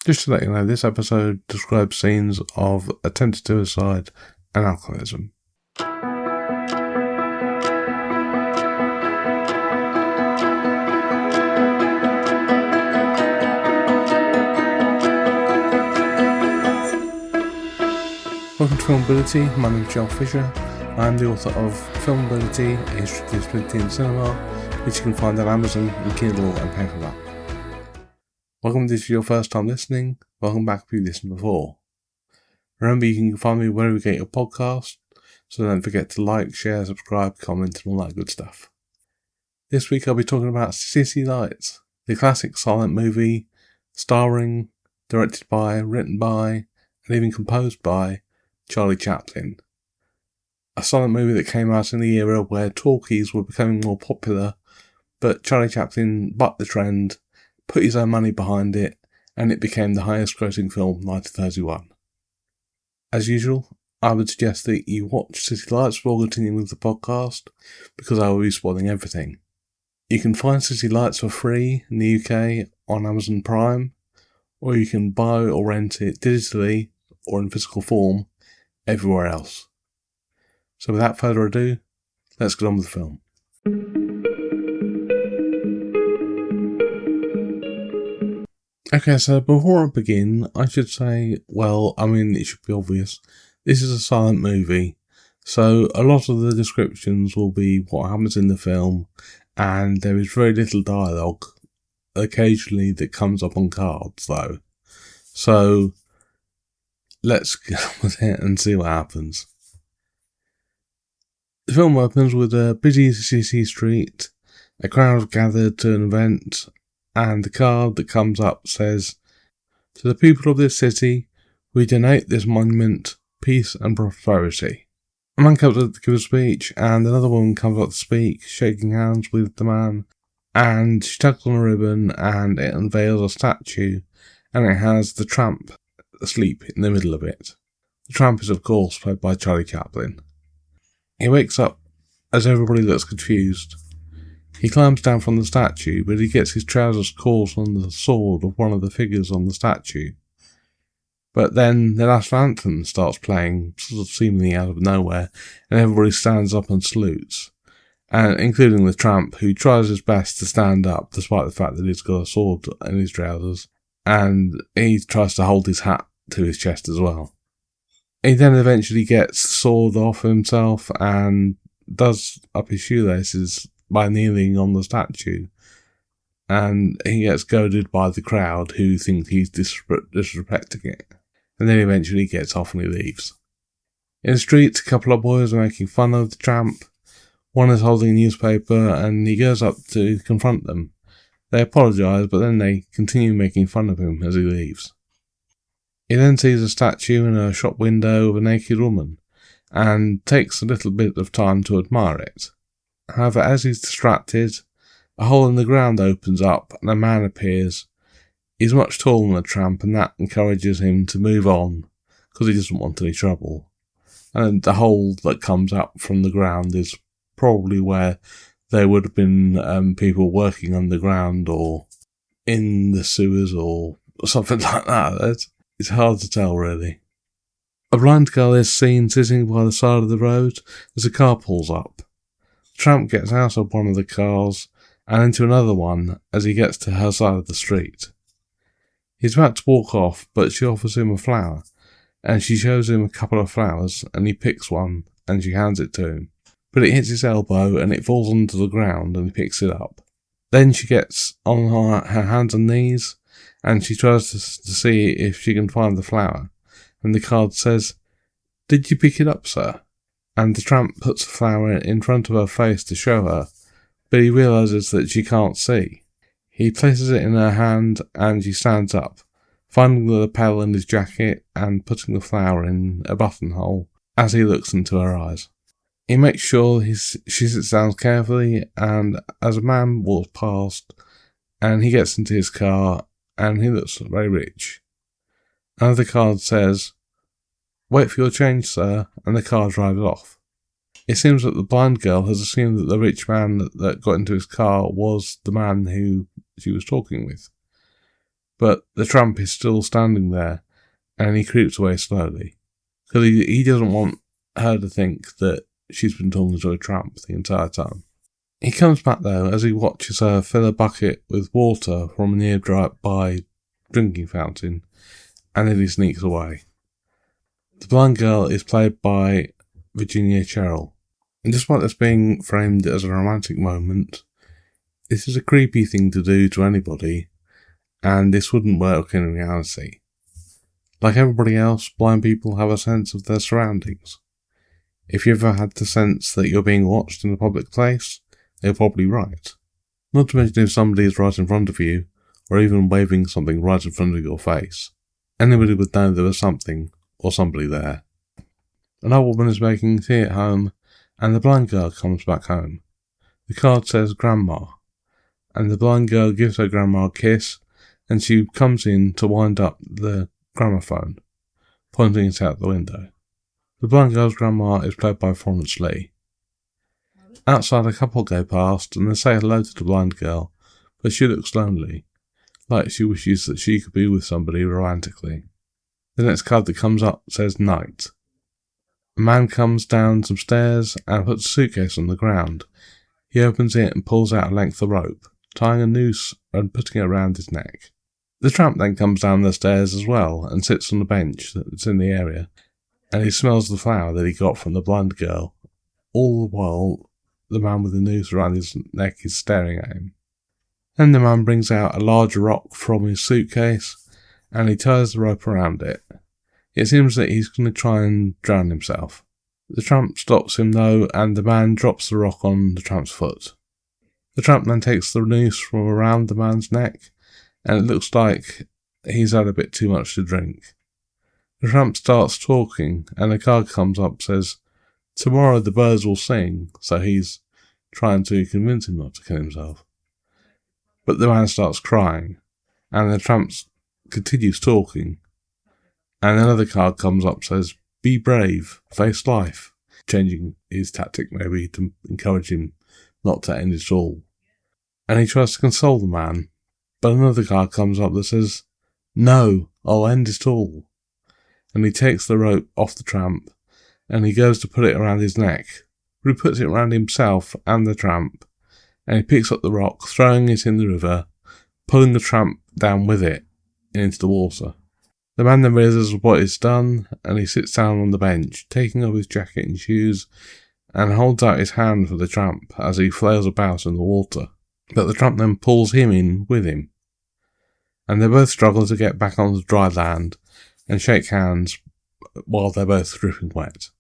Just to let you know, this episode describes scenes of attempted suicide and alcoholism. Welcome to Filmability. My name is Joel Fisher. I am the author of Filmability, a history of split in cinema, which you can find on Amazon and Kindle and paperback. Welcome if this is your first time listening. Welcome back if you've listened before. Remember, you can find me wherever you get your podcast, so don't forget to like, share, subscribe, comment, and all that good stuff. This week I'll be talking about City Lights, the classic silent movie starring, directed by, written by, and even composed by Charlie Chaplin. A silent movie that came out in the era where talkies were becoming more popular, but Charlie Chaplin bucked the trend, put his own money behind it, and it became the highest grossing film of 1931. As usual, I would suggest that you watch City Lights before continuing with the podcast, because I will be spoiling everything. You can find City Lights for free in the UK on Amazon Prime, or you can buy or rent it digitally or in physical form everywhere else. So without further ado, let's get on with the film. Okay, so before I begin, I should say, it should be obvious. This is a silent movie, so a lot of the descriptions will be what happens in the film, and there is very little dialogue, occasionally, that comes up on cards, though. So let's get on with it and see what happens. The film opens with a busy city street, a crowd gathered to an event, and the card that comes up says, "To the people of this city, we donate this monument, peace and prosperity." A man comes up to give a speech, and another woman comes up to speak, shaking hands with the man, and she tugs on a ribbon, and it unveils a statue, and it has the tramp asleep in the middle of it. The tramp is, of course, played by Charlie Chaplin. He wakes up as everybody looks confused. He climbs down from the statue, but he gets his trousers caught on the sword of one of the figures on the statue. But then the national anthem starts playing, sort of seemingly out of nowhere, and everybody stands up and salutes, and including the tramp, who tries his best to stand up despite the fact that he's got a sword in his trousers, and he tries to hold his hat to his chest as well. He then eventually gets the sword off himself and does up his shoelaces by kneeling on the statue, and he gets goaded by the crowd who think he's disrespecting it, and then eventually gets off and he leaves. In the streets, a couple of boys are making fun of the tramp. One is holding a newspaper and he goes up to confront them. They apologise, but then they continue making fun of him as he leaves. He then sees a statue in a shop window of a naked woman, and takes a little bit of time to admire it. However, as he's distracted, a hole in the ground opens up and a man appears. He's much taller than the tramp, and that encourages him to move on, because he doesn't want any trouble. And the hole that comes up from the ground is probably where there would have been people working underground or in the sewers or something like that. It's hard to tell, really. A blind girl is seen sitting by the side of the road as a car pulls up. The tramp gets out of one of the cars and into another one as he gets to her side of the street. He's about to walk off, but she offers him a flower, and she shows him a couple of flowers, and he picks one, and she hands it to him. But it hits his elbow, and it falls onto the ground, and he picks it up. Then she gets on her hands and knees, and she tries to see if she can find the flower, and the card says, "Did you pick it up, sir?" And the tramp puts the flower in front of her face to show her, but he realises that she can't see. He places it in her hand, and she stands up, finding the lapel in his jacket and putting the flower in a buttonhole as he looks into her eyes. He makes sure she sits down carefully, and as a man walks past, and he gets into his car, and he looks very rich. Another card says, "Wait for your change, sir," and the car drives off. It seems that the blind girl has assumed that the rich man that got into his car was the man who she was talking with. But the tramp is still standing there, and he creeps away slowly. Because he doesn't want her to think that she's been talking to a tramp the entire time. He comes back though as he watches her fill a bucket with water from a nearby drinking fountain, and then he sneaks away. The blind girl is played by Virginia Cheryl, and despite this being framed as a romantic moment, this is a creepy thing to do to anybody, and this wouldn't work in reality. Like everybody else, blind people have a sense of their surroundings. If you ever had the sense that you're being watched in a public place, they're probably right. Not to mention if somebody is right in front of you, or even waving something right in front of your face. Anybody would know there was something, or somebody there. An old woman is making tea at home, and the blind girl comes back home. The card says Grandma, and the blind girl gives her grandma a kiss, and she comes in to wind up the gramophone, pointing it out the window. The blind girl's grandma is played by Florence Lee. Outside, a couple go past, and they say hello to the blind girl, but she looks lonely, like she wishes that she could be with somebody romantically. The next card that comes up says Night. A man comes down some stairs and puts a suitcase on the ground. He opens it and pulls out a length of rope, tying a noose and putting it around his neck. The tramp then comes down the stairs as well and sits on a bench that's in the area, and he smells the flower that he got from the blind girl. All the while, the man with the noose around his neck is staring at him. Then the man brings out a large rock from his suitcase, and he ties the rope around it. It seems that he's going to try and drown himself. The tramp stops him though, and the man drops the rock on the tramp's foot. The tramp then takes the noose from around the man's neck, and it looks like he's had a bit too much to drink. The tramp starts talking, and a card comes up and says, "Tomorrow the birds will sing," so he's trying to convince him not to kill himself. But the man starts crying, and the tramp continues talking. And another card comes up and says, "Be brave, face life," changing his tactic maybe to encourage him not to end it all. And he tries to console the man, but another card comes up that says, "No, I'll end it all." And he takes the rope off the tramp, and he goes to put it around his neck, but he puts it around himself and the tramp, and he picks up the rock, throwing it in the river, pulling the tramp down with it into the water. The man then realizes what is done, and he sits down on the bench, taking off his jacket and shoes, and holds out his hand for the tramp as he flails about in the water. But the tramp then pulls him in with him, and they both struggle to get back onto dry land and shake hands while they're both dripping wet.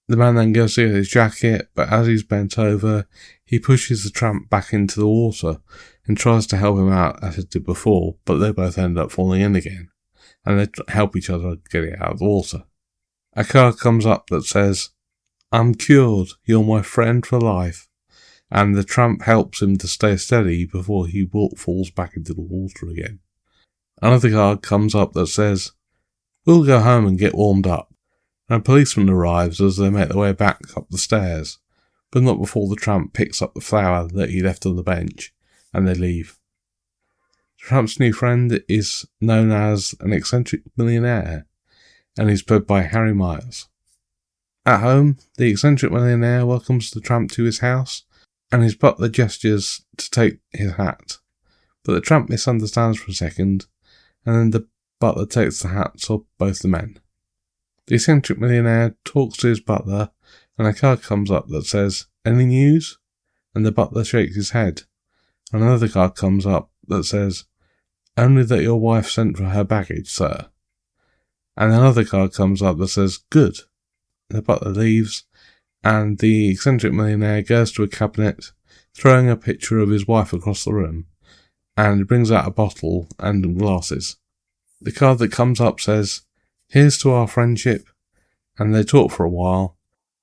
The man then goes to get his jacket, but as he's bent over, he pushes the tramp back into the water and tries to help him out as he did before, but they both end up falling in again, and they help each other get it out of the water. A card comes up that says, "I'm cured, you're my friend for life," and the tramp helps him to stay steady before he falls back into the water again. Another card comes up that says, "We'll go home and get warmed up," and a policeman arrives as they make their way back up the stairs, but not before the tramp picks up the flower that he left on the bench, and they leave. The tramp's new friend is known as an eccentric millionaire, and he's played by Harry Myers. At home, the eccentric millionaire welcomes the tramp to his house, and his butler gestures to take his hat, but the tramp misunderstands for a second, and then the butler takes the hats of both the men. The eccentric millionaire talks to his butler, and a card comes up that says, "Any news?" and the butler shakes his head. And another card comes up that says, "Only that your wife sent for her baggage, sir." And another card comes up that says, "Good." The butler leaves, and the eccentric millionaire goes to a cabinet, throwing a picture of his wife across the room, and brings out a bottle and glasses. The card that comes up says, "Here's to our friendship," and they talk for a while,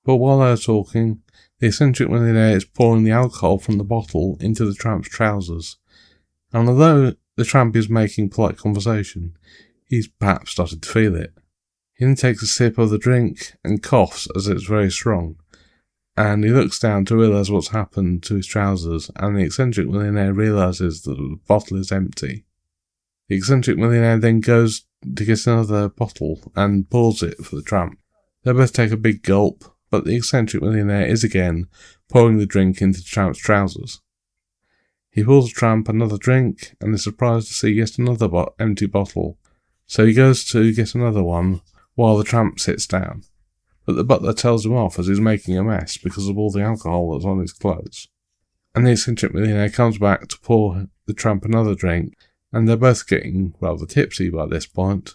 but while they're talking, the eccentric millionaire is pouring the alcohol from the bottle into the tramp's trousers, and although the tramp is making polite conversation, he's perhaps started to feel it. He then takes a sip of the drink and coughs as it's very strong, and he looks down to realise what's happened to his trousers, and the eccentric millionaire realises that the bottle is empty. The eccentric millionaire then goes to get another bottle and pours it for the tramp. They both take a big gulp, but the eccentric millionaire is again pouring the drink into the tramp's trousers. He pours the tramp another drink and is surprised to see yet another empty bottle, so he goes to get another one while the tramp sits down. But the butler tells him off as he's making a mess because of all the alcohol that's on his clothes. And the eccentric millionaire comes back to pour the tramp another drink, and they're both getting rather tipsy by this point.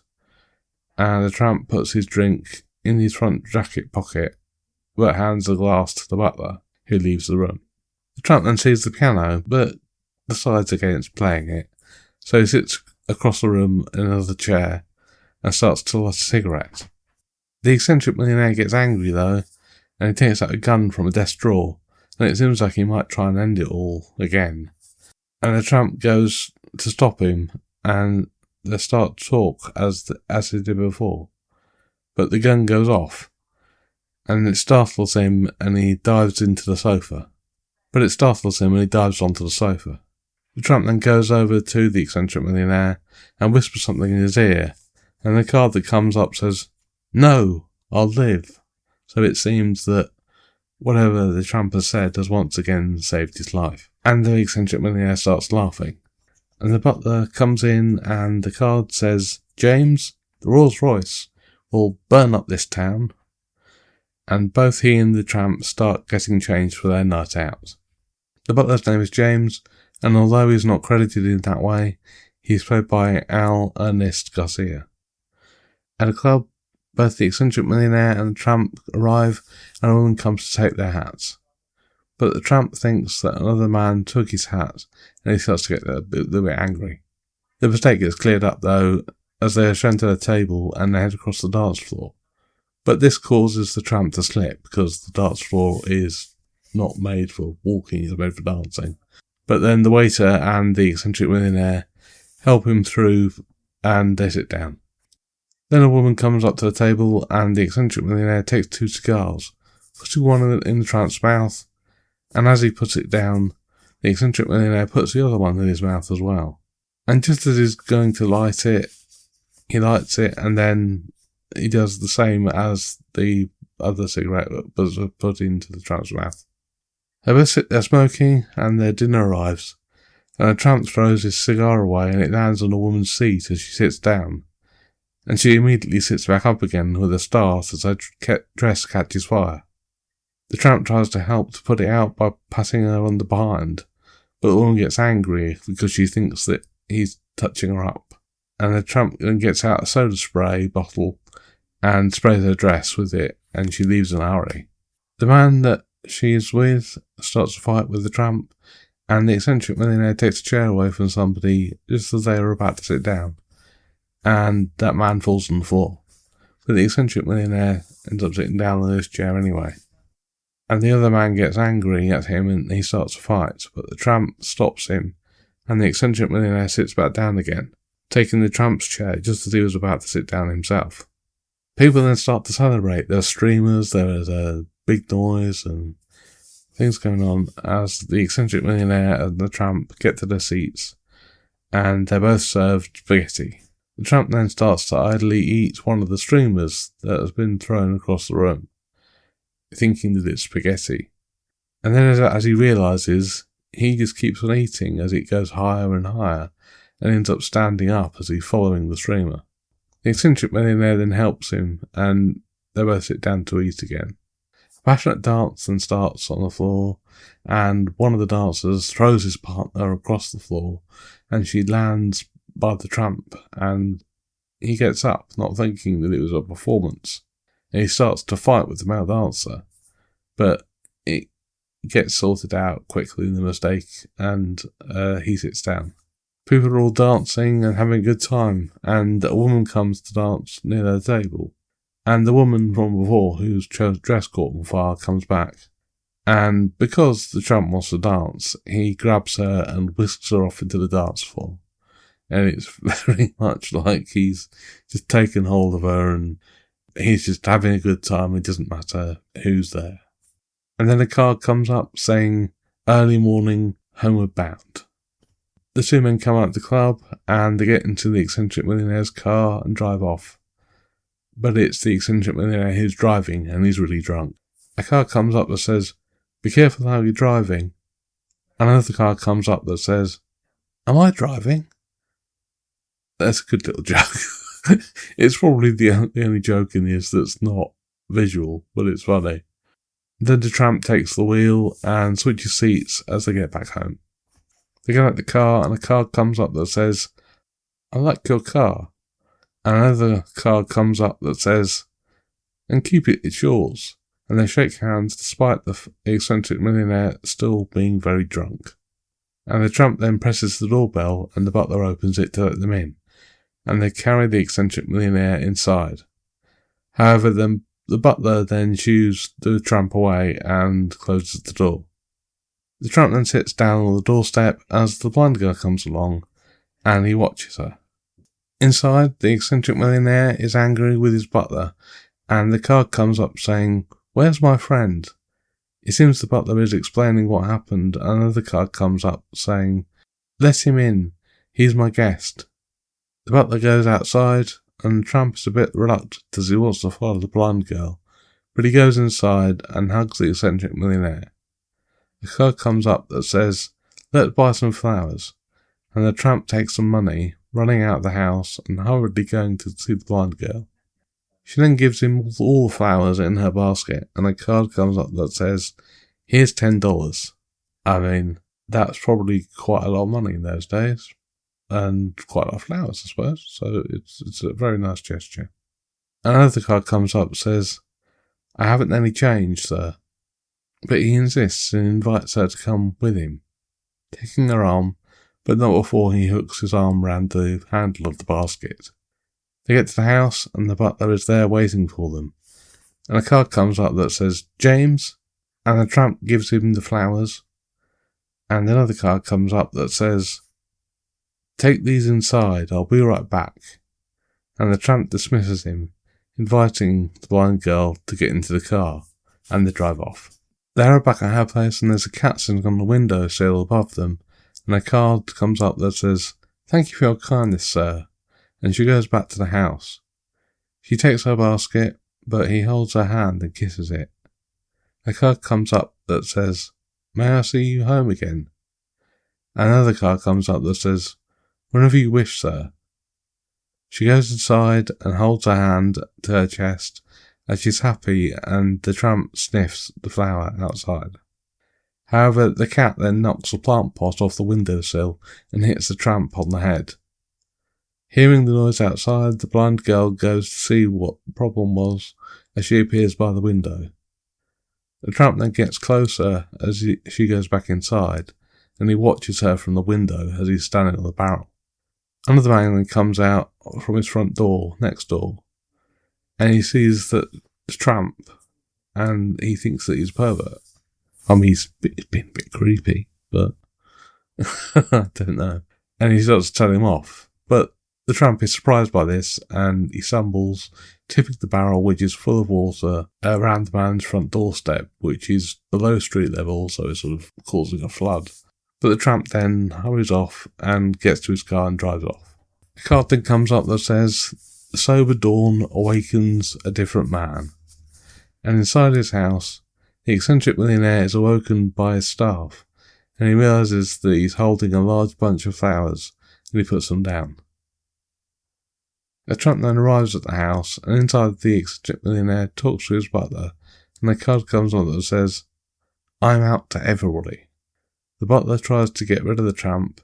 And the tramp puts his drink in his front jacket pocket, but hands the glass to the butler, who leaves the room. The tramp then sees the piano, but decides against playing it, so he sits across the room in another chair and starts to light a cigarette. The eccentric millionaire gets angry though, and he takes out a gun from a desk drawer, and it seems like he might try and end it all again. And the tramp goes to stop him, and they start to talk as they did before. But the gun goes off, and it startles him, and he dives into the sofa. The tramp then goes over to the eccentric millionaire and whispers something in his ear, and the card that comes up says, "No, I'll live." So it seems that whatever the tramp has said has once again saved his life. And the eccentric millionaire starts laughing. And the butler comes in and the card says, "James, the Rolls Royce will burn up this town." And both he and the tramp start getting changed for their night out. The butler's name is James, and although he's not credited in that way, he's played by Al Ernest Garcia. At a club, both the eccentric millionaire and the tramp arrive, and a woman comes to take their hats. But the tramp thinks that another man took his hat, and he starts to get a little bit angry. The mistake gets cleared up though, as they are shown to the table and they head across the dance floor. But this causes the tramp to slip, because the dance floor is not made for walking, it's made for dancing. But then the waiter and the eccentric millionaire help him through, and they sit down. Then a woman comes up to the table, and the eccentric millionaire takes 2 cigars, putting one in the tramp's mouth, and as he puts it down, the eccentric millionaire puts the other one in his mouth as well. And just as he's going to light it, he lights it, and then he does the same as the other cigarette that was put into the tramp's mouth. They both sit there smoking, and their dinner arrives, and the tramp throws his cigar away, and it lands on a woman's seat as she sits down, and she immediately sits back up again with a start as her dress catches fire. The tramp tries to help to put it out by patting her on the behind, but the woman gets angry because she thinks that he's touching her up, and the tramp then gets out a soda spray bottle and sprays her dress with it, and she leaves in a hurry. The man that she is with starts to fight with the tramp, and the eccentric millionaire takes a chair away from somebody just as they are about to sit down, and that man falls on the floor. But the eccentric millionaire ends up sitting down on this chair anyway. And the other man gets angry at him and he starts to fight, but the tramp stops him, and the eccentric millionaire sits back down again, taking the tramp's chair just as he was about to sit down himself. People then start to celebrate. There are streamers, there is a big noise and things going on as the eccentric millionaire and the tramp get to their seats, and they're both served spaghetti. The tramp then starts to idly eat one of the streamers that has been thrown across the room, thinking that it's spaghetti. And then as he realises, he just keeps on eating as it goes higher and higher, and ends up standing up as he's following the streamer. The eccentric millionaire then helps him, and they both sit down to eat again. A passionate dance then starts on the floor, and one of the dancers throws his partner across the floor, and she lands by the tramp, and he gets up, not thinking that it was a performance. And he starts to fight with the male dancer, but it gets sorted out quickly, the mistake, and he sits down. People are all dancing and having a good time, and a woman comes to dance near their table. And the woman from before, whose dress caught on fire, comes back. And because the tramp wants to dance, he grabs her and whisks her off into the dance floor. And it's very much like he's just taken hold of her and he's just having a good time. It doesn't matter who's there. And then a card comes up saying, "Early morning, homeward bound." The two men come out of the club and they get into the eccentric millionaire's car and drive off. But it's the eccentric millionaire who's driving and he's really drunk. A car comes up that says, "Be careful how you're driving." Another car comes up that says, "Am I driving?" That's a good little joke. It's probably the only joke in this that's not visual, but it's funny. Then the tramp takes the wheel and switches seats as they get back home. They get out the car and a car comes up that says, "I like your car." And another car comes up that says, "And keep it, it's yours." And they shake hands despite the eccentric millionaire still being very drunk. And the tramp then presses the doorbell and the butler opens it to let them in. And they carry the eccentric millionaire inside. However, the butler then shoos the tramp away and closes the door. The tramp then sits down on the doorstep as the blind girl comes along, and he watches her. Inside, the eccentric millionaire is angry with his butler, and the card comes up saying, "Where's my friend?" It seems the butler is explaining what happened, and another card comes up saying, "Let him in, he's my guest." The butler goes outside, and the tramp is a bit reluctant as he wants to follow the blind girl, but he goes inside and hugs the eccentric millionaire. A card comes up that says, "Let's buy some flowers," and the tramp takes some money, running out of the house and hurriedly going to see the blind girl. She then gives him all the flowers in her basket, and a card comes up that says, "Here's $10. I mean, that's probably quite a lot of money in those days, and quite a lot of flowers, I suppose, so it's a very nice gesture. Another card comes up that says, "I haven't any change, sir," but he insists and invites her to come with him, taking her arm, but not before he hooks his arm round the handle of the basket. They get to the house, and the butler is there waiting for them, and a card comes up that says, "James," and the tramp gives him the flowers, and another card comes up that says, "Take these inside, I'll be right back," and the tramp dismisses him, inviting the blind girl to get into the car, and they drive off. They're back at her place, and there's a cat sitting on the windowsill above them, and a card comes up that says, "Thank you for your kindness, sir," and she goes back to the house. She takes her basket, but he holds her hand and kisses it. A card comes up that says, "May I see you home again?" Another card comes up that says, "Whenever you wish, sir." She goes inside and holds her hand to her chest as she's happy, and the tramp sniffs the flower outside. However, the cat then knocks a plant pot off the windowsill and hits the tramp on the head. Hearing the noise outside, the blind girl goes to see what the problem was as she appears by the window. The tramp then gets closer as she goes back inside, and he watches her from the window as he's standing on the barrel. Another man then comes out from his front door, next door, and he sees that the tramp, and he thinks that he's a pervert. I mean, he's been a bit creepy, but I don't know. And he starts to tell him off, but the tramp is surprised by this, and he stumbles, tipping the barrel, which is full of water, around the man's front doorstep, which is below street level, so it's sort of causing a flood. But the tramp then hurries off and gets to his car and drives off. A card then comes up that says, "The sober dawn awakens a different man." And inside his house, the eccentric millionaire is awoken by his staff, and he realises that he's holding a large bunch of flowers, and he puts them down. A tramp then arrives at the house, and inside the eccentric millionaire talks to his butler, and a card comes on that says, "I'm out to everybody." The butler tries to get rid of the tramp,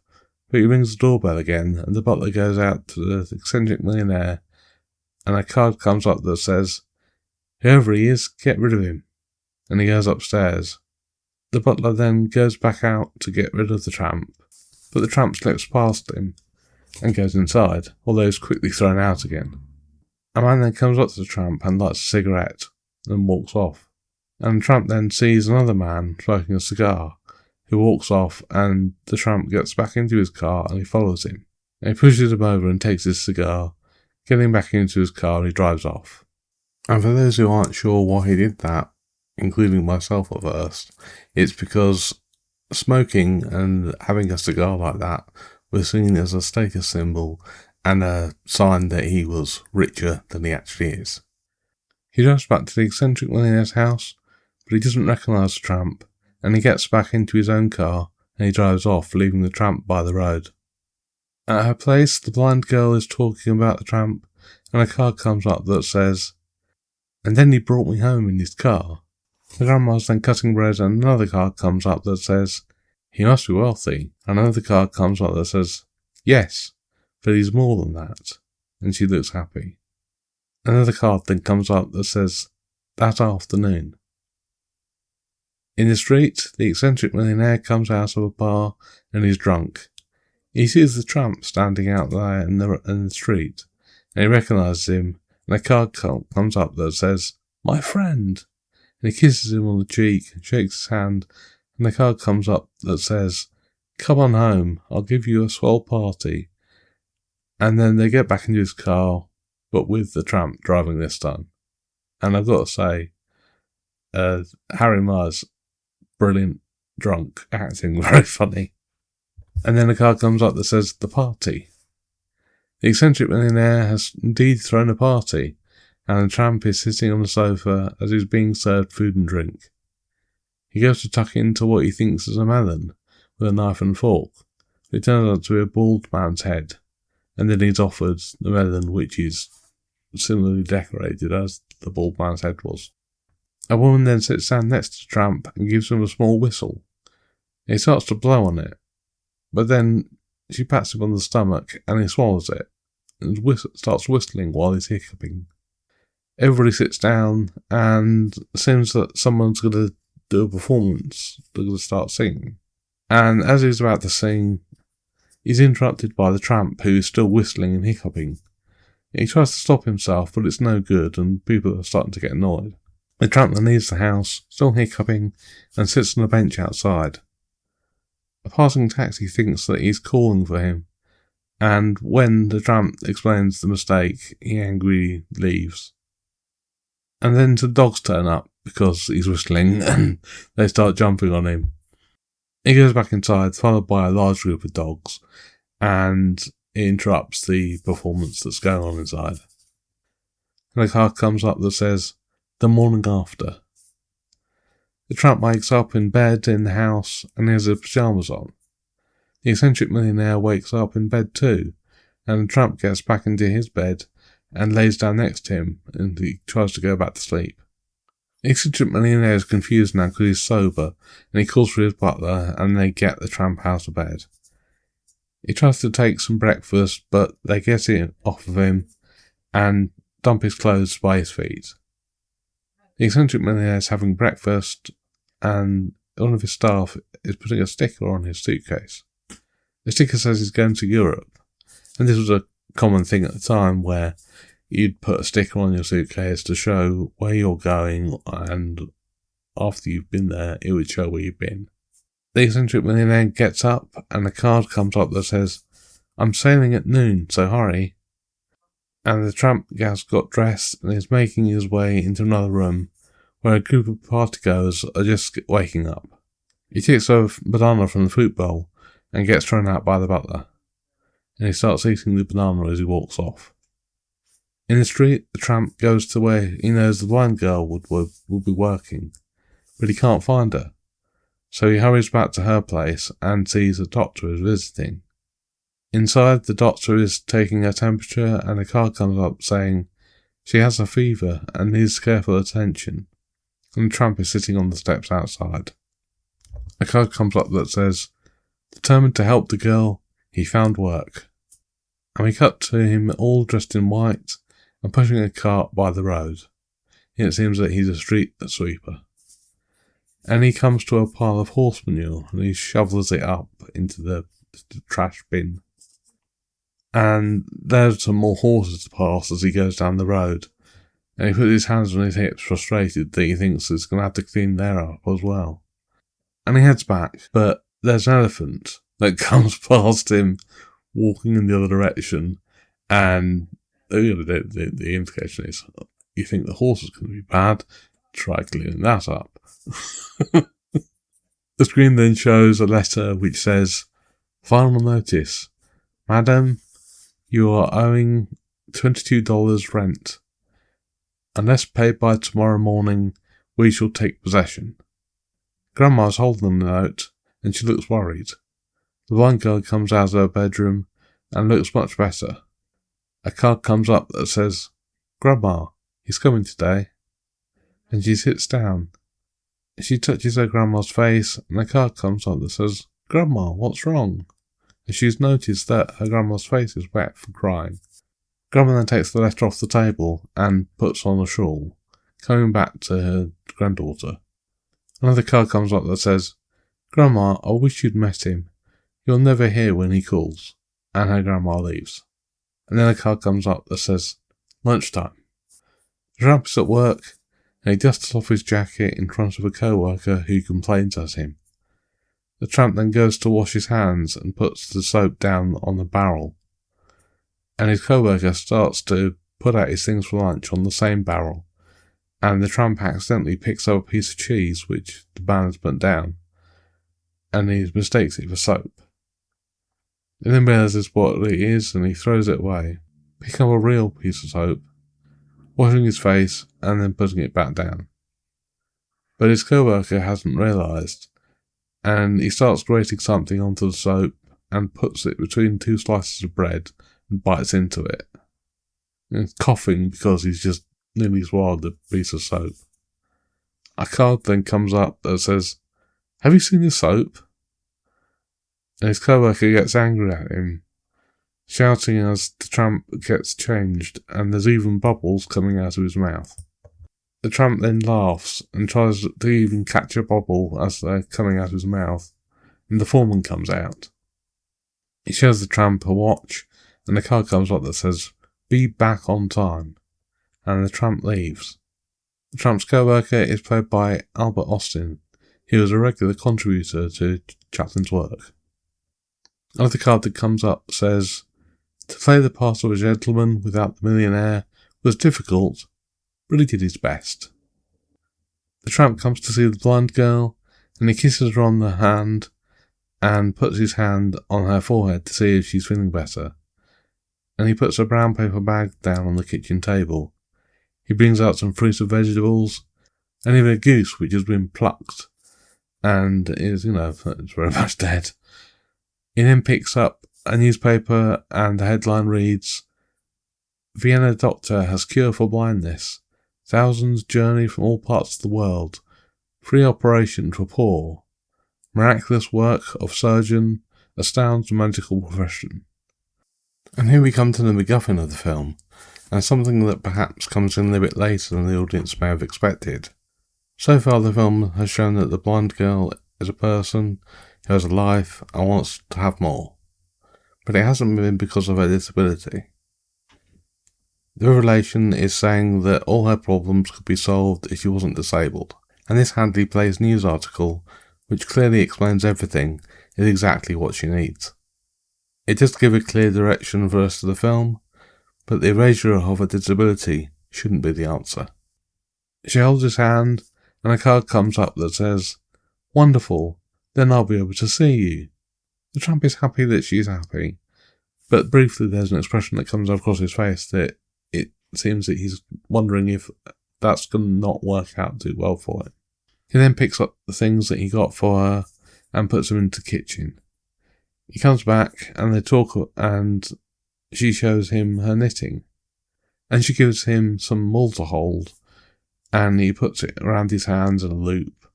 but he rings the doorbell again, and the butler goes out to the eccentric millionaire, and a card comes up that says, "Whoever he is, get rid of him," and he goes upstairs. The butler then goes back out to get rid of the tramp, but the tramp slips past him and goes inside, although he's quickly thrown out again. A man then comes up to the tramp and lights a cigarette, and walks off. And the tramp then sees another man smoking a cigar, who walks off, and the tramp gets back into his car and he follows him. And he pushes him over and takes his cigar. Getting back into his car, he drives off. And for those who aren't sure why he did that, including myself at first, it's because smoking and having a cigar like that was seen as a status symbol and a sign that he was richer than he actually is. He drives back to the eccentric millionaire's house, but he doesn't recognise the tramp, and he gets back into his own car and he drives off, leaving the tramp by the road. At her place, the blind girl is talking about the tramp, and a card comes up that says, "And then he brought me home in his car." The grandma's then cutting bread, and another card comes up that says, "He must be wealthy." And another card comes up that says, "Yes, but he's more than that." And she looks happy. Another card then comes up that says, "That afternoon." In the street, the eccentric millionaire comes out of a bar and he's drunk. He sees the tramp standing out there in the street, and he recognises him, and a card comes up that says, "My friend." And he kisses him on the cheek, shakes his hand, and the card comes up that says, "Come on home, I'll give you a swell party." And then they get back into his car, but with the tramp driving this time. And I've got to say, Harry Myers, brilliant drunk acting, very funny. And then a card comes up that says, "The party." The eccentric millionaire has indeed thrown a party, and the tramp is sitting on the sofa as he's being served food and drink. He goes to tuck into what he thinks is a melon with a knife and fork. It turns out to be a bald man's head, and then he's offered the melon, which is similarly decorated as the bald man's head was. A woman then sits down next to the tramp and gives him a small whistle. He starts to blow on it, but then she pats him on the stomach and he swallows it and starts whistling while he's hiccuping. Everybody sits down, and it seems that someone's going to do a performance. They're going to start singing. And as he's about to sing, he's interrupted by the tramp, who is still whistling and hiccuping. He tries to stop himself, but it's no good, and people are starting to get annoyed. The tramp then leaves the house, still hiccuping, and sits on a bench outside. A passing taxi thinks that he's calling for him, and when the tramp explains the mistake, he angrily leaves. And then the dogs turn up because he's whistling, and they start jumping on him. He goes back inside, followed by a large group of dogs, and it interrupts the performance that's going on inside. And a card comes up that says, "The morning after." The tramp wakes up in bed in the house and he has his pyjamas on. The eccentric millionaire wakes up in bed too, and the tramp gets back into his bed and lays down next to him, and he tries to go back to sleep. The eccentric millionaire is confused now because he's sober, and he calls for his butler, and they get the tramp out of bed. He tries to take some breakfast, but they get it off of him and dump his clothes by his feet. The eccentric millionaire is having breakfast, and one of his staff is putting a sticker on his suitcase. The sticker says he's going to Europe, and this was a common thing at the time where you'd put a sticker on your suitcase to show where you're going, and after you've been there, it would show where you've been. The eccentric millionaire gets up, and a card comes up that says, "I'm sailing at noon, so hurry." And the tramp has got dressed and is making his way into another room where a group of partygoers are just waking up. He takes a banana from the fruit bowl and gets thrown out by the butler, and he starts eating the banana as he walks off. In the street, the tramp goes to where he knows the blind girl would be working, but he can't find her. So he hurries back to her place and sees a doctor is visiting. Inside, the doctor is taking her temperature, and a card comes up saying she has a fever and needs careful attention, and the tramp is sitting on the steps outside. A card comes up that says, "Determined to help the girl, he found work." And we cut to him all dressed in white and pushing a cart by the road. It seems that he's a street sweeper. And he comes to a pile of horse manure and he shovels it up into the trash bin. And there's some more horses to pass as he goes down the road. And he puts his hands on his hips, frustrated that he thinks he's going to have to clean their up as well. And he heads back, but there's an elephant that comes past him, walking in the other direction, and the implication is, you think the horse is going to be bad, try cleaning that up. The screen then shows a letter which says, "Final notice. Madam, you are owing $22 rent. Unless paid by tomorrow morning, we shall take possession. Grandma's holding the note, and she looks worried. The blind girl comes out of her bedroom and looks much better. A card comes up that says, Grandma, he's coming today. And she sits down. She touches her grandma's face, and a card comes up that says, Grandma, what's wrong? And she's noticed that her grandma's face is wet from crying. Grandma then takes the letter off the table and puts on a shawl, coming back to her granddaughter. Another card comes up that says, Grandma, I wish you'd met him. You'll never hear when he calls. And her grandma leaves. And then a card comes up that says, lunchtime. The tramp is at work, and he dusts off his jacket in front of a co-worker who complains at him. The tramp then goes to wash his hands and puts the soap down on the barrel. And his co-worker starts to put out his things for lunch on the same barrel, and the tramp accidentally picks up a piece of cheese which the man has put down, and he mistakes it for soap. He then realizes what it is, and he throws it away, picking up a real piece of soap, washing his face, and then putting it back down. But his co-worker hasn't realized, and he starts grating something onto the soap and puts it between two slices of bread and bites into it. And he's coughing because he's just nearly swallowed a piece of soap. A card then comes up that says, Have you seen the soap? And his co-worker gets angry at him, shouting as the tramp gets changed, and there's even bubbles coming out of his mouth. The tramp then laughs and tries to even catch a bubble as they're coming out of his mouth, and the foreman comes out. He shows the tramp a watch, and a card comes up that says, Be back on time, and the tramp leaves. The tramp's co-worker is played by Albert Austin. He was a regular contributor to Chaplin's work. Another card that comes up says, To play the part of a gentleman without the millionaire was difficult, but he did his best. The tramp comes to see the blind girl, and he kisses her on the hand, and puts his hand on her forehead to see if she's feeling better. And he puts a brown paper bag down on the kitchen table. He brings out some fruit and vegetables, and even a goose which has been plucked, and is, it's very much dead. He then picks up a newspaper, and the headline reads, Vienna doctor has cure for blindness. Thousands journey from all parts of the world. Free operation for poor. Miraculous work of surgeon astounds the medical profession. And here we come to the MacGuffin of the film, and something that perhaps comes in a little bit later than the audience may have expected. So far the film has shown that the blind girl is a person who has a life and wants to have more, but it hasn't been because of her disability. The revelation is saying that all her problems could be solved if she wasn't disabled, and this Hadley Plays news article, which clearly explains everything, is exactly what she needs. It does give a clear direction for the rest of the film, but the erasure of her disability shouldn't be the answer. She holds his hand, and a card comes up that says, Wonderful, then I'll be able to see you. The tramp is happy that she's happy, but briefly there's an expression that comes across his face that it seems that he's wondering if that's going to not work out too well for him. He then picks up the things that he got for her and puts them into the kitchen. He comes back and they talk, and she shows him her knitting, and she gives him some wool to hold, and he puts it around his hands in a loop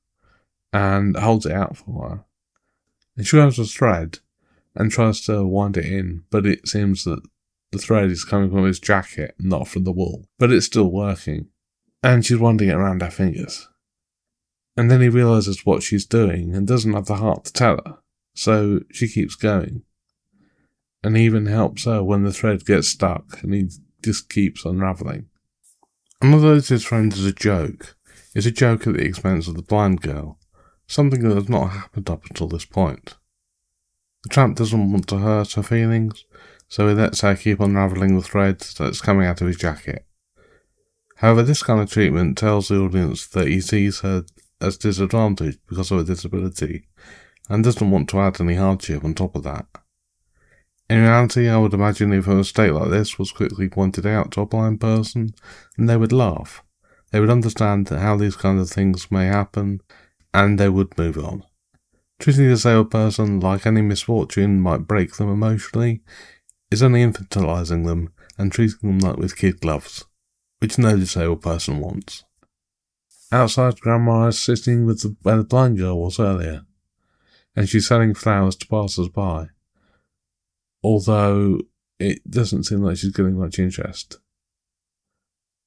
and holds it out for her. And she grabs a thread and tries to wind it in, but it seems that the thread is coming from his jacket, not from the wool. But it's still working, and she's winding it around her fingers. And then he realises what she's doing and doesn't have the heart to tell her, so she keeps going. And he even helps her when the thread gets stuck, and he just keeps unravelling. And although his friend is a joke, it's a joke at the expense of the blind girl, something that has not happened up until this point. The tramp doesn't want to hurt her feelings, so he lets her keep unravelling the thread that's coming out of his jacket. However, this kind of treatment tells the audience that he sees her as disadvantaged because of her disability, and doesn't want to add any hardship on top of that. In reality, I would imagine if a mistake like this was quickly pointed out to a blind person, then they would laugh. They would understand how these kinds of things may happen, and they would move on. Treating a disabled person like any misfortune might break them emotionally is only infantilizing them and treating them like with kid gloves, which no disabled person wants. Outside, Grandma is sitting where the blind girl was earlier, and she's selling flowers to passers-by, although it doesn't seem like she's getting much interest.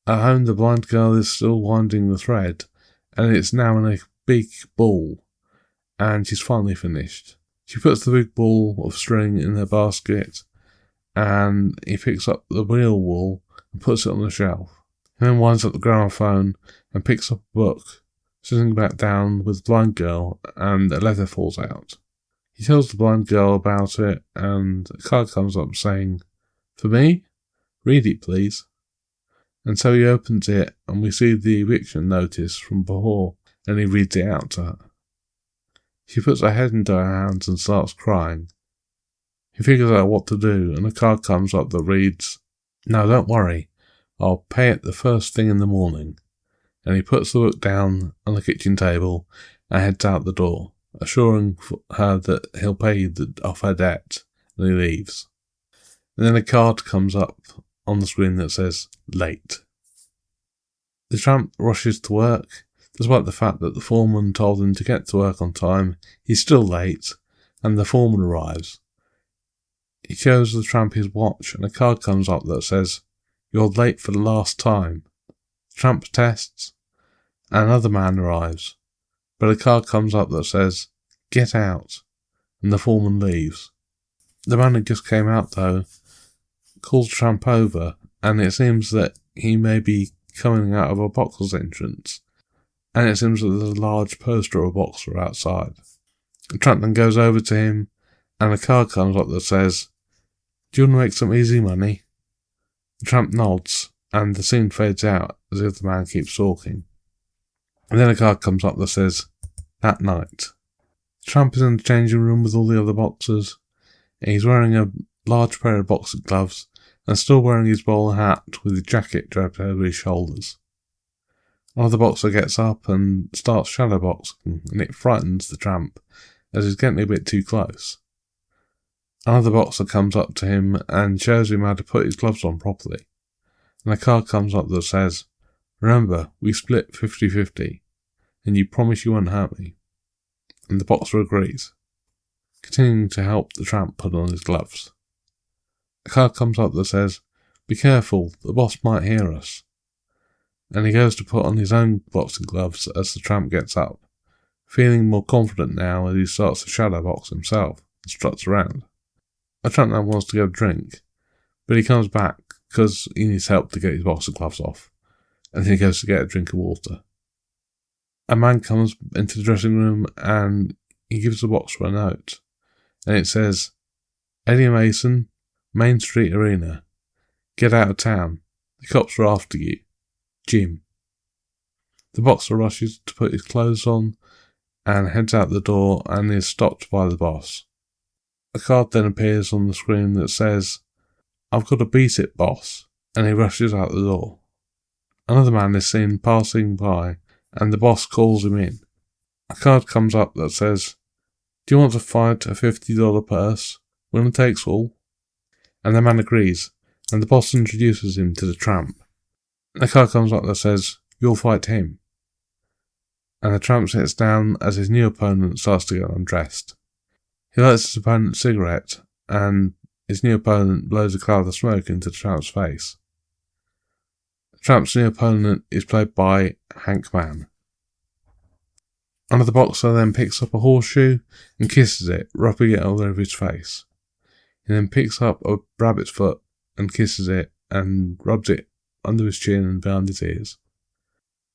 At home, the blind girl is still winding the thread, and it's now in a big ball, and she's finally finished. She puts the big ball of string in her basket, and he picks up the real wool and puts it on the shelf. He then winds up the gramophone and picks up a book, sitting back down with the blind girl, and a letter falls out. He tells the blind girl about it, and a card comes up saying, "For me? Read it, please." And so he opens it, and we see the eviction notice from before, and he reads it out to her. She puts her head into her hands and starts crying. He figures out what to do, and a card comes up that reads, "No, don't worry, I'll pay it the first thing in the morning." And he puts the book down on the kitchen table and heads out the door, assuring her that he'll pay off her debt, and he leaves. And then a card comes up on the screen that says, "Late." The tramp rushes to work. Despite the fact that the foreman told him to get to work on time, he's still late, and the foreman arrives. He shows the tramp his watch, and a card comes up that says, "You're late for the last time." The tramp tests, and another man arrives, but a card comes up that says, "Get out," and the foreman leaves. The man who just came out, though, calls the tramp over, and it seems that he may be coming out of a boxer's entrance, and it seems that there's a large poster of a boxer outside. The tramp then goes over to him, and a card comes up that says, "Do you want to make some easy money?" The tramp nods, and the scene fades out as if the man keeps talking. And then a card comes up that says, "That night." The tramp is in the changing room with all the other boxers, and he's wearing a large pair of boxing gloves, and still wearing his bowler hat with his jacket draped over his shoulders. Another boxer gets up and starts shadowboxing, and it frightens the tramp, as he's getting a bit too close. Another boxer comes up to him and shows him how to put his gloves on properly, and a card comes up that says, "Remember, we split 50-50, and you promise you won't hurt me." And the boxer agrees, continuing to help the tramp put on his gloves. A card comes up that says, "Be careful, the boss might hear us." And he goes to put on his own boxing gloves as the tramp gets up, feeling more confident now as he starts to shadowbox himself and struts around. The tramp now wants to go drink, but he comes back because he needs help to get his boxing gloves off, and then he goes to get a drink of water. A man comes into the dressing room and he gives the boxer a note, and it says, "Eddie Mason, Main Street Arena. Get out of town. The cops are after you. Jim." The boxer rushes to put his clothes on and heads out the door and is stopped by the boss. A card then appears on the screen that says, "I've got to beat it, boss," and he rushes out the door. Another man is seen passing by, and the boss calls him in. A card comes up that says, "Do you want to fight a $50 purse? Winner takes all?" And the man agrees, and the boss introduces him to the tramp. A card comes up that says, "You'll fight him." And the tramp sits down as his new opponent starts to get undressed. He lights his opponent's cigarette, and his new opponent blows a cloud of smoke into the tramp's face. The tramp's new opponent is played by Hank Mann. Another boxer then picks up a horseshoe and kisses it, rubbing it all over his face. He then picks up a rabbit's foot and kisses it and rubs it under his chin and behind his ears.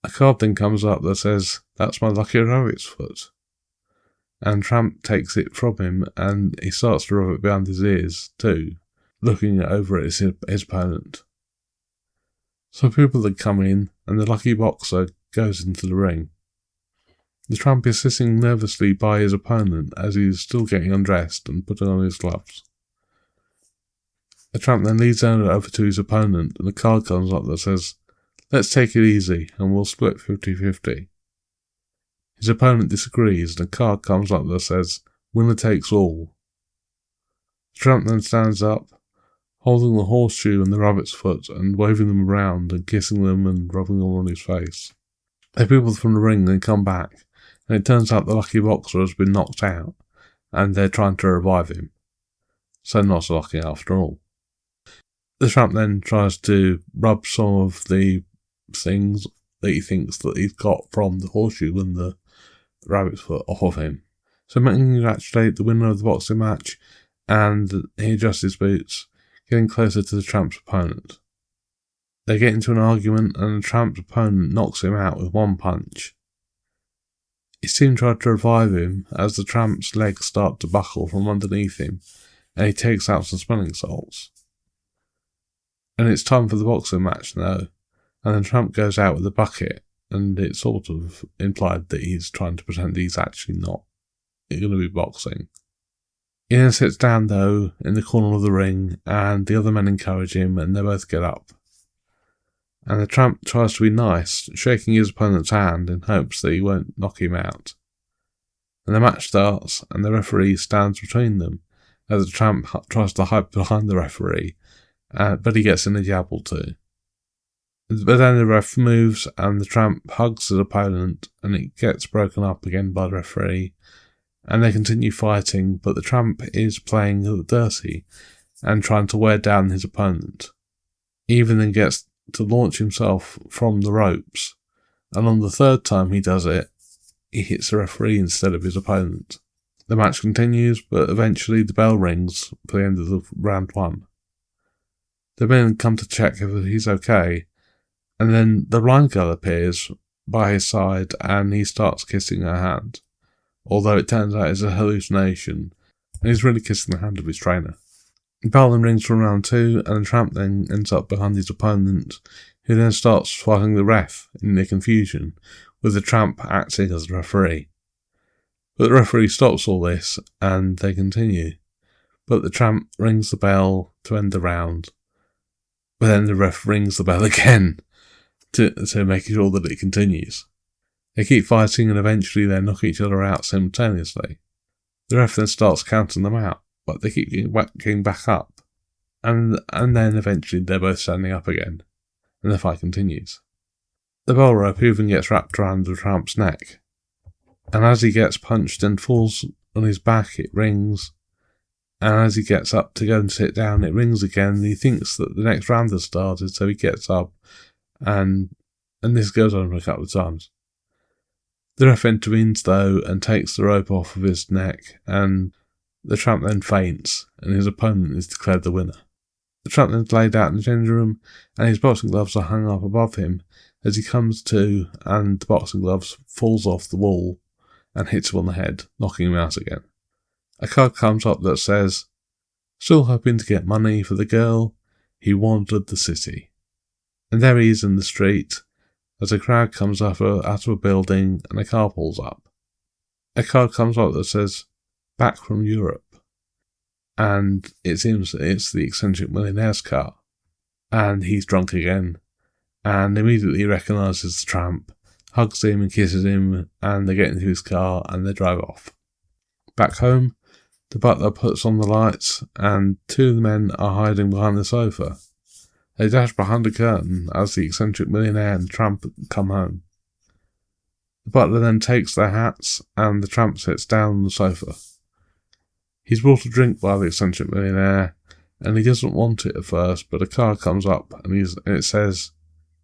A card then comes up that says, "That's my lucky rabbit's foot." And Tramp takes it from him and he starts to rub it behind his ears too, looking over at his opponent. So people then come in and the lucky boxer goes into the ring. The Tramp is sitting nervously by his opponent as he is still getting undressed and putting on his gloves. The tramp then leads over to his opponent, and a card comes up that says, "Let's take it easy, and we'll split 50-50. His opponent disagrees, and a card comes up that says, "Winner takes all." The tramp then stands up, holding the horseshoe and the rabbit's foot, and waving them around, and kissing them, and rubbing them on his face. The people from the ring then come back, and it turns out the lucky boxer has been knocked out, and they're trying to revive him. So not so lucky after all. The tramp then tries to rub some of the things that he thinks that he's got from the horseshoe and the rabbit's foot off of him. So making congratulate the winner of the boxing match, and he adjusts his boots, getting closer to the tramp's opponent. They get into an argument, and the tramp's opponent knocks him out with one punch. His team try to revive him as the tramp's legs start to buckle from underneath him, and he takes out some smelling salts. And it's time for the boxing match now, and the tramp goes out with a bucket, and it's sort of implied that he's trying to pretend he's actually not going to be boxing. He then sits down though in the corner of the ring, and the other men encourage him, and they both get up. And the tramp tries to be nice, shaking his opponent's hand in hopes that he won't knock him out. And the match starts, and the referee stands between them, as the tramp tries to hide behind the referee, but he gets in a jab or two. But then the ref moves, and the tramp hugs his opponent, and it gets broken up again by the referee, and they continue fighting, but the tramp is playing dirty and trying to wear down his opponent. He even then gets to launch himself from the ropes, and on the third time he does it, he hits the referee instead of his opponent. The match continues, but eventually the bell rings for the end of the round one. The men come to check if he's okay, and then the blind girl appears by his side and he starts kissing her hand, although it turns out it's a hallucination, and he's really kissing the hand of his trainer. The bell then rings from round two, and the tramp then ends up behind his opponent, who then starts fighting the ref in the confusion, with the tramp acting as the referee. But the referee stops all this, and they continue. But the tramp rings the bell to end the round, but then the ref rings the bell again to make sure that it continues. They keep fighting, and eventually they knock each other out simultaneously. The ref then starts counting them out, but they keep getting back up, and then eventually they're both standing up again, and the fight continues. The bell rope even gets wrapped around the tramp's neck, and as he gets punched and falls on his back, it rings, and as he gets up to go and sit down, it rings again, and he thinks that the next round has started, so he gets up, and this goes on for a couple of times. The ref intervenes though, and takes the rope off of his neck, and the tramp then faints, and his opponent is declared the winner. The tramp then is laid out in the changing room, and his boxing gloves are hung up above him as he comes to, and the boxing gloves falls off the wall and hits him on the head, knocking him out again. A card comes up that says, "Still hoping to get money for the girl, he wandered the city." And there he is in the street, as a crowd comes up out of a building and a car pulls up. A card comes up that says, "Back from Europe." And it seems that it's the eccentric millionaire's car. And he's drunk again, and immediately recognises the tramp, hugs him and kisses him, and they get into his car and they drive off. Back home, the butler puts on the lights, and two of the men are hiding behind the sofa. They dash behind a curtain as the eccentric millionaire and the tramp come home. The butler then takes their hats, and the tramp sits down on the sofa. He's brought a drink by the eccentric millionaire, and he doesn't want it at first, but a card comes up, and it says,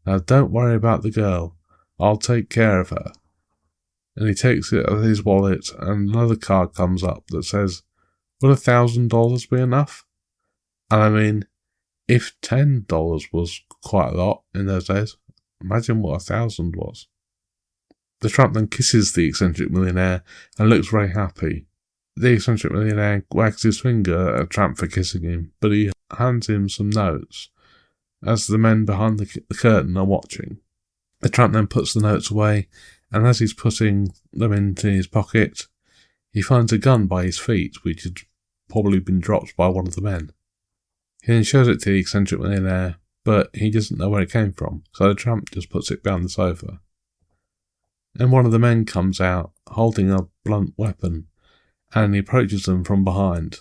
"Now don't worry about the girl, I'll take care of her." And he takes it out of his wallet, and another card comes up that says, "Will $1,000 be enough?" And I mean, if $10 was quite a lot in those days, imagine what 1,000 was. The tramp then kisses the eccentric millionaire and looks very happy. The eccentric millionaire wags his finger at Tramp for kissing him, but he hands him some notes, as the men behind the curtain are watching. The tramp then puts the notes away, and as he's putting them into his pocket, he finds a gun by his feet, which had probably been dropped by one of the men. He then shows it to the eccentric millionaire, but he doesn't know where it came from, so the tramp just puts it behind the sofa. And one of the men comes out, holding a blunt weapon, and he approaches them from behind.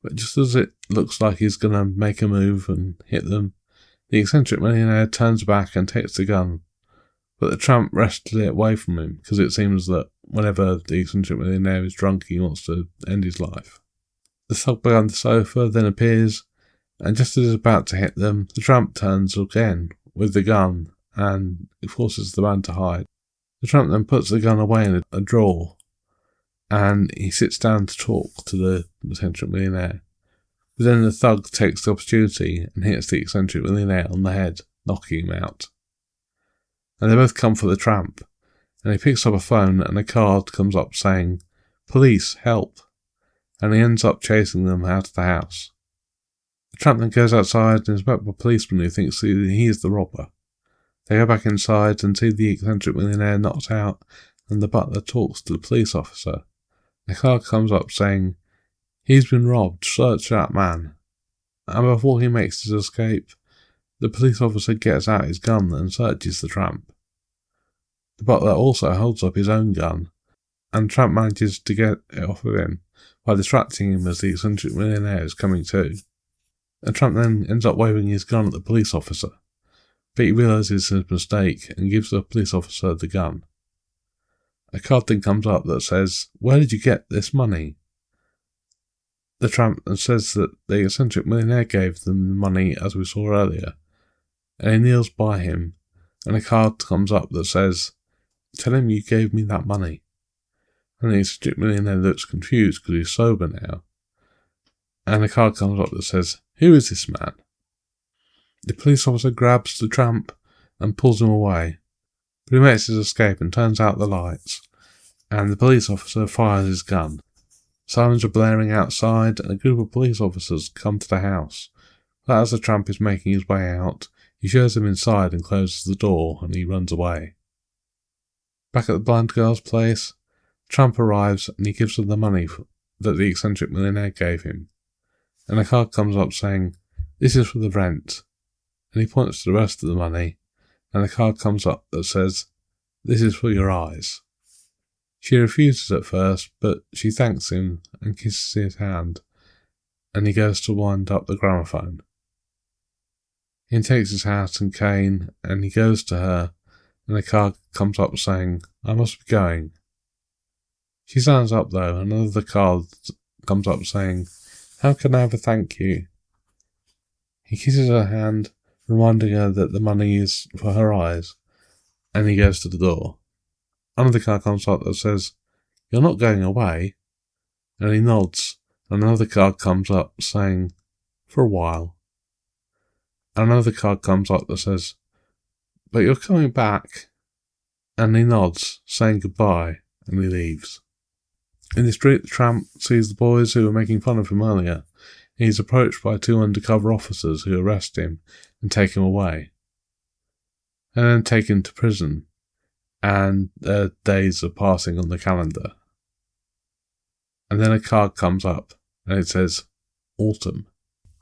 But just as it looks like he's going to make a move and hit them, the eccentric millionaire turns back and takes the gun. But the tramp wrested it away from him, because it seems that whenever the eccentric millionaire is drunk, he wants to end his life. The thug behind the sofa then appears, and just as he's about to hit them, the tramp turns again with the gun and forces the man to hide. The tramp then puts the gun away in a drawer, and he sits down to talk to the eccentric millionaire. But then the thug takes the opportunity and hits the eccentric millionaire on the head, knocking him out. And they both come for the tramp, and he picks up a phone and a card comes up saying, "Police, help," and he ends up chasing them out of the house. The tramp then goes outside and is met by a policeman who thinks that he is the robber. They go back inside and see the eccentric millionaire knocked out, and the butler talks to the police officer. The card comes up saying, "He's been robbed, search that man." And before he makes his escape, the police officer gets out his gun and searches the tramp. The butler also holds up his own gun, and the tramp manages to get it off of him by distracting him as the eccentric millionaire is coming to. The tramp then ends up waving his gun at the police officer, but he realises his mistake and gives the police officer the gun. A card then comes up that says, "Where did you get this money?" The tramp then says that the eccentric millionaire gave them the money as we saw earlier, and he kneels by him, and a card comes up that says, "Tell him you gave me that money." And the eccentric millionaire looks confused because he's sober now, and a card comes up that says, "Who is this man?" The police officer grabs the tramp and pulls him away, but he makes his escape and turns out the lights, and the police officer fires his gun. Sirens are blaring outside, and a group of police officers come to the house, but as the tramp is making his way out, he shows them inside and closes the door, and he runs away. Back at the blind girl's place, the tramp arrives and he gives her the money that the eccentric millionaire gave him, and a card comes up saying, "This is for the rent," and he points to the rest of the money, and a card comes up that says, "This is for your eyes." She refuses at first, but she thanks him and kisses his hand, and he goes to wind up the gramophone. He takes his hat and cane, and he goes to her, and a card comes up saying, "I must be going." She stands up though, and another card comes up saying, "How can I ever thank you?" He kisses her hand, reminding her that the money is for her eyes, and he goes to the door. Another card comes up that says, "You're not going away," and he nods, and another card comes up saying, "For a while." And another card comes up that says, "But you're coming back," and he nods, saying goodbye, and he leaves. In the street, the tramp sees the boys who were making fun of him earlier. He's approached by two undercover officers who arrest him and take him away, and then take him to prison, and their days are passing on the calendar. And then a card comes up, and it says, "Autumn."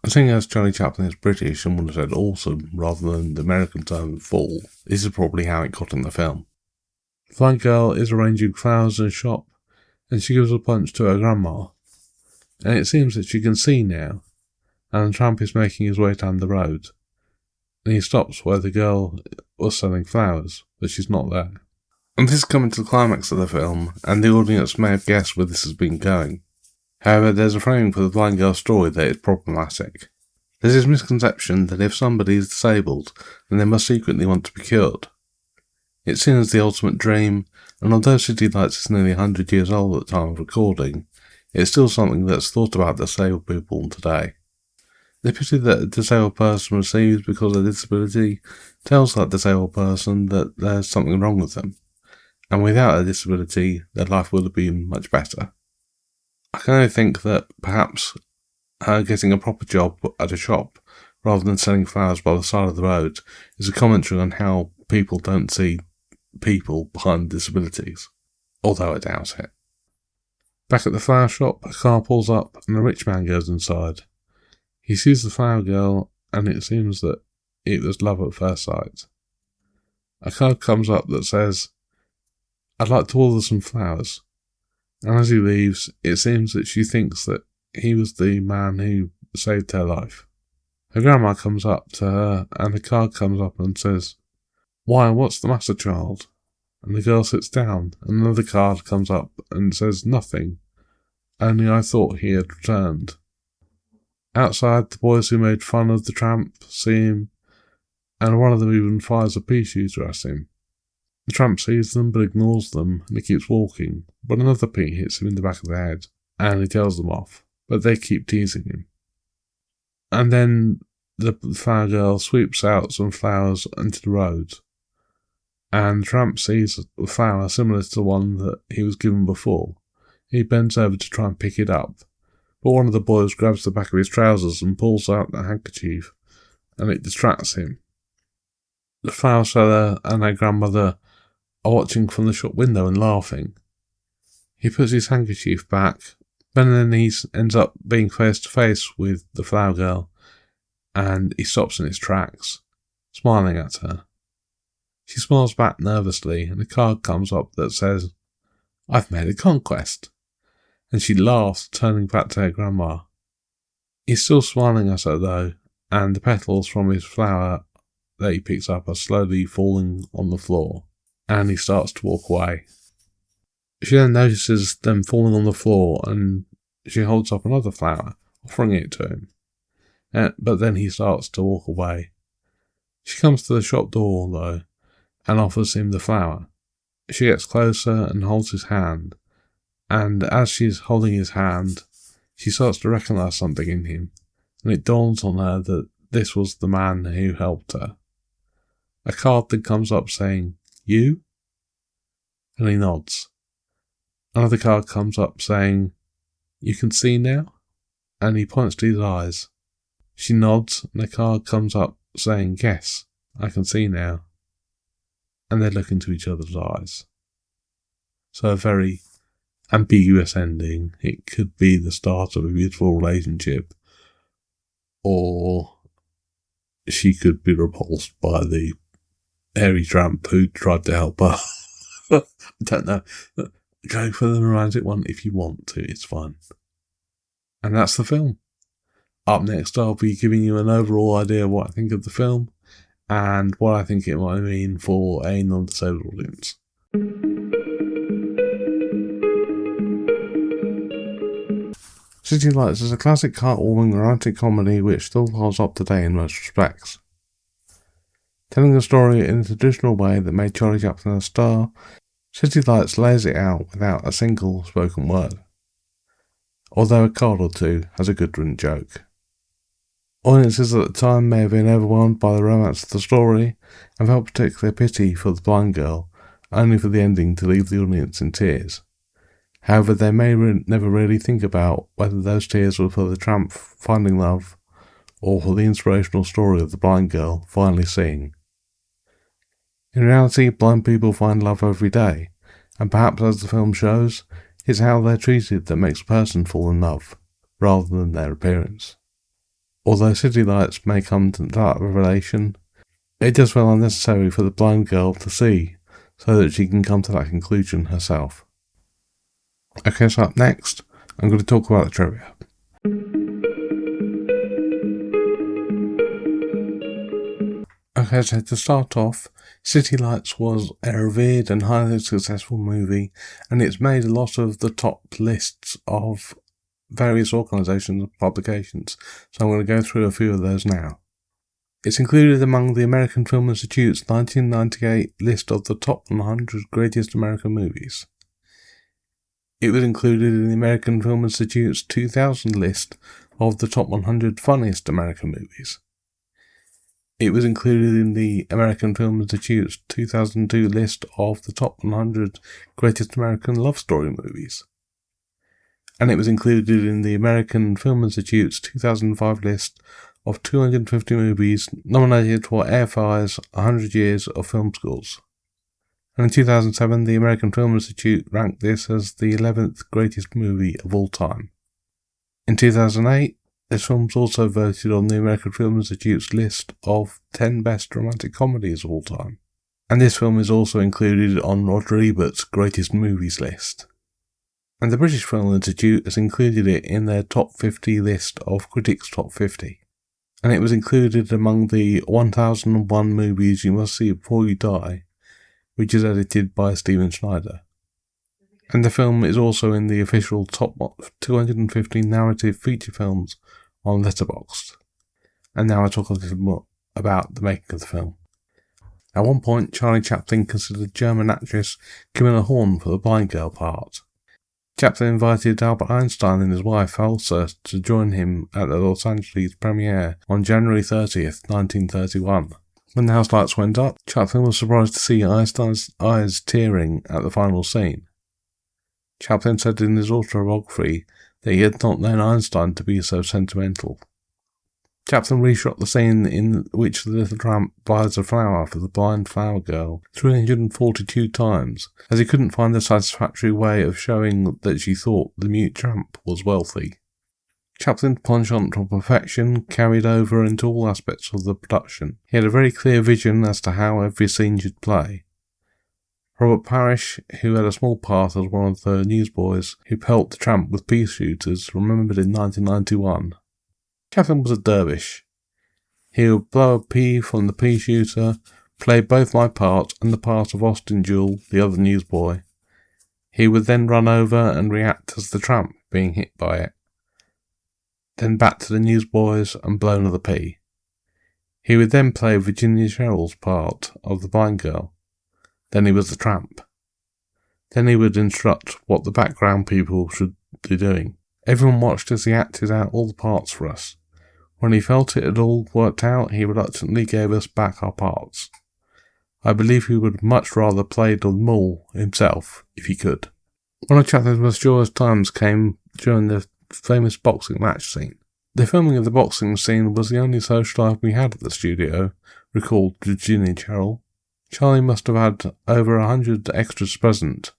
Seeing as Charlie Chaplin is British and would have said autumn rather than the American term fall, this is probably how it got in the film. The blind girl is arranging flowers in a shop, and she gives a punch to her grandma, and it seems that she can see now, and the tramp is making his way down the road, and he stops where the girl was selling flowers, but she's not there. And this is coming to the climax of the film, and the audience may have guessed where this has been going. However, there's a framing for the blind girl's story that is problematic. There's this misconception that if somebody is disabled, then they must secretly want to be cured. It's seen as the ultimate dream, and although City Lights is nearly 100 years old at the time of recording, it's still something that's thought about disabled people today. The pity that a disabled person receives because of disability tells that disabled person that there's something wrong with them, and without a disability, their life would have been much better. I can only think that perhaps her getting a proper job at a shop, rather than selling flowers by the side of the road, is a commentary on how people don't see people behind disabilities, although I doubt it. Back at the flower shop, a car pulls up and a rich man goes inside. He sees the flower girl, and it seems that it was love at first sight. A card comes up that says, "I'd like to order some flowers." And as he leaves, it seems that she thinks that he was the man who saved her life. Her grandma comes up to her, and the card comes up and says, "Why, what's the matter, child?" And the girl sits down, and another card comes up and says, "Nothing, only I thought he had returned." Outside, the boys who made fun of the tramp see him, and one of them even fires a pea shooter at him. The tramp sees them but ignores them, and he keeps walking, but another pea hits him in the back of the head, and he tells them off, but they keep teasing him. And then the flower girl sweeps out some flowers into the road, and the tramp sees a flower similar to the one that he was given before. He bends over to try and pick it up, but one of the boys grabs the back of his trousers and pulls out the handkerchief, and it distracts him. The flower seller and her grandmother are watching from the shop window and laughing. He puts his handkerchief back, but then he ends up being face to face with the flower girl, and he stops in his tracks, smiling at her. She smiles back nervously, and a card comes up that says, "I've made a conquest." And she laughs, turning back to her grandma. He's still smiling at her though, and the petals from his flower that he picks up are slowly falling on the floor, and he starts to walk away. She then notices them falling on the floor, and she holds up another flower, offering it to him. But then he starts to walk away. She comes to the shop door though, and offers him the flower. She gets closer and holds his hand, and as she's holding his hand, she starts to recognise something in him, and it dawns on her that this was the man who helped her. A card then comes up saying, "You?" And he nods. Another card comes up saying, "You can see now?" And he points to his eyes. She nods, and a card comes up saying, "Yes, I can see now." And they look into each other's eyes. So a very ambiguous ending. It could be the start of a beautiful relationship, or she could be repulsed by the hairy tramp who tried to help her. I don't know. Go for the romantic one if you want to, it's fun. And that's the film. Up next, I'll be giving you an overall idea of what I think of the film, and what I think it might mean for a non-disabled audience. City Lights is a classic heartwarming romantic comedy which still holds up today in most respects. Telling a story in a traditional way that made Charlie Chaplin a star, City Lights lays it out without a single spoken word, although a card or two has a good written joke. Audiences at the time may have been overwhelmed by the romance of the story and felt particular pity for the blind girl, only for the ending to leave the audience in tears. However, they may never really think about whether those tears were for the tramp finding love, or for the inspirational story of the blind girl finally seeing. In reality, blind people find love every day, and perhaps as the film shows, it's how they're treated that makes a person fall in love, rather than their appearance. Although City Lights may come to that revelation, it does feel unnecessary for the blind girl to see, so that she can come to that conclusion herself. Okay, so up next, I'm going to talk about the trivia. Okay, so to start off, City Lights was a revered and highly successful movie, and it's made a lot of the top lists of various organisations and publications, so I'm going to go through a few of those now. It's included among the American Film Institute's 1998 list of the top 100 greatest American movies. It was included in the American Film Institute's 2000 list of the top 100 funniest American movies. It was included in the American Film Institute's 2002 list of the top 100 greatest American love story movies. And it was included in the American Film Institute's 2005 list of 250 movies nominated for AFI's 100 Years of Film Schools. And in 2007, the American Film Institute ranked this as the 11th greatest movie of all time. In 2008, This film was also voted on the American Film Institute's list of 10 best romantic comedies of all time. And this film is also included on Roger Ebert's Greatest Movies list. And the British Film Institute has included it in their top 50 list of Critics' Top 50. And it was included among the 1001 movies you must see before you die, which is edited by Stephen Schneider. And the film is also in the official top 250 narrative feature films on Letterboxd. And now I talk a little more about the making of the film. At one point, Charlie Chaplin considered German actress Camilla Horn for the blind girl part. Chaplin invited Albert Einstein and his wife Elsa to join him at the Los Angeles premiere on January 30th, 1931. When the house lights went up, Chaplin was surprised to see Einstein's eyes tearing at the final scene. Chaplin said in his autobiography that he had not known Einstein to be so sentimental. Chaplin reshot the scene in which the little tramp buys a flower for the blind flower girl 342 times, as he couldn't find a satisfactory way of showing that she thought the mute tramp was wealthy. Chaplin's penchant for perfection carried over into all aspects of the production. He had a very clear vision as to how every scene should play. Robert Parrish, who had a small part as one of the newsboys who pelt the tramp with pea shooters, remembered in 1991. Chaplin was a dervish. He would blow a pea from the pea shooter, play both my part and the part of Austin Jewell, the other newsboy. He would then run over and react as the tramp being hit by it. Then back to the newsboys and blow another pea. He would then play Virginia Cheryl's part of the blind girl. Then he was the tramp. Then he would instruct what the background people should be doing. Everyone watched as he acted out all the parts for us. When he felt it had all worked out, he reluctantly gave us back our parts. I believe he would much rather play them all himself, if he could. One of Chaplin's most joyous times came during the famous boxing match scene. The filming of the boxing scene was the only social life we had at the studio, recalled Virginia Cheryl. Charlie must have had over 100 extras present,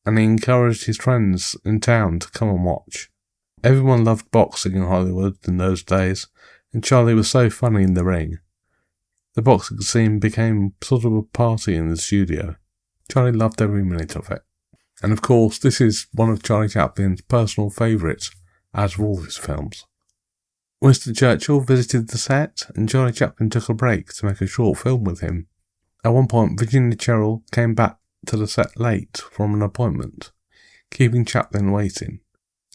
and he encouraged his friends in town to come and watch. Everyone loved boxing in Hollywood in those days, and Charlie was so funny in the ring. The boxing scene became sort of a party in the studio. Charlie loved every minute of it. And of course, this is one of Charlie Chaplin's personal favourites out of all his films. Winston Churchill visited the set, and Charlie Chaplin took a break to make a short film with him. At one point, Virginia Cheryl came back to the set late from an appointment, keeping Chaplin waiting.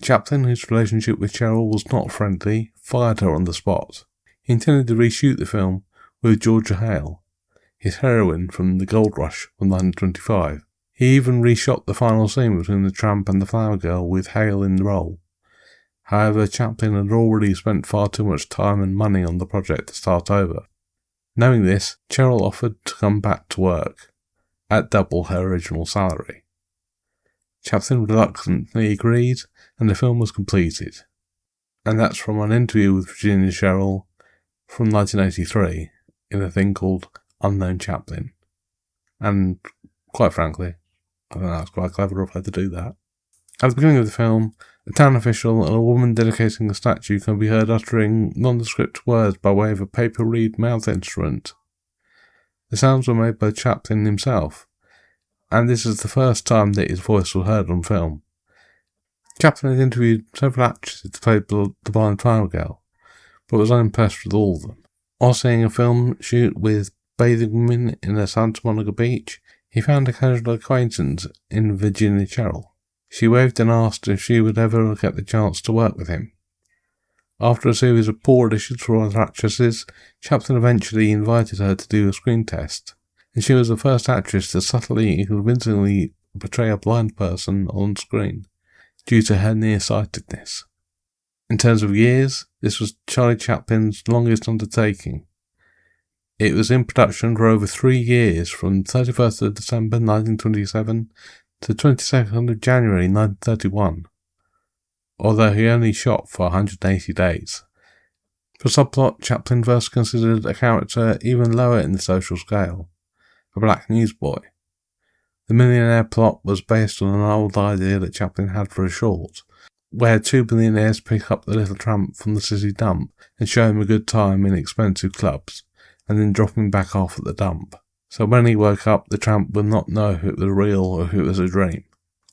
Chaplin, whose relationship with Cheryl was not friendly, fired her on the spot. He intended to reshoot the film with Georgia Hale, his heroine from The Gold Rush from 1925. He even reshot the final scene between the tramp and the flower girl with Hale in the role. However, Chaplin had already spent far too much time and money on the project to start over. Knowing this, Cheryl offered to come back to work, at double her original salary. Chaplin reluctantly agreed, and the film was completed. And that's from an interview with Virginia Cheryl from 1983 in a thing called Unknown Chaplin. And quite frankly, I think that's quite clever of her to do that. At the beginning of the film, a town official and a woman dedicating a statue can be heard uttering nondescript words by way of a paper reed mouth instrument. The sounds were made by Chaplin himself, and this is the first time that his voice was heard on film. Chaplin had interviewed several actresses to play the blind flower girl, but was unimpressed with all of them. While seeing a film shoot with bathing women in a Santa Monica beach, he found a casual acquaintance in Virginia Cheryl. She waved and asked if she would ever get the chance to work with him. After a series of poor auditions for other actresses, Chaplin eventually invited her to do a screen test, and she was the first actress to subtly and convincingly portray a blind person on screen, due to her nearsightedness. In terms of years, this was Charlie Chaplin's longest undertaking. It was in production for over 3 years, from 31st of December 1927 to 22nd of January 1931, although he only shot for 180 days. For subplot, Chaplin first considered a character even lower in the social scale, a black newsboy. The millionaire plot was based on an old idea that Chaplin had for a short, where two billionaires pick up the little tramp from the city dump and show him a good time in expensive clubs, and then drop him back off at the dump. So when he woke up, the tramp would not know if it was real or if it was a dream.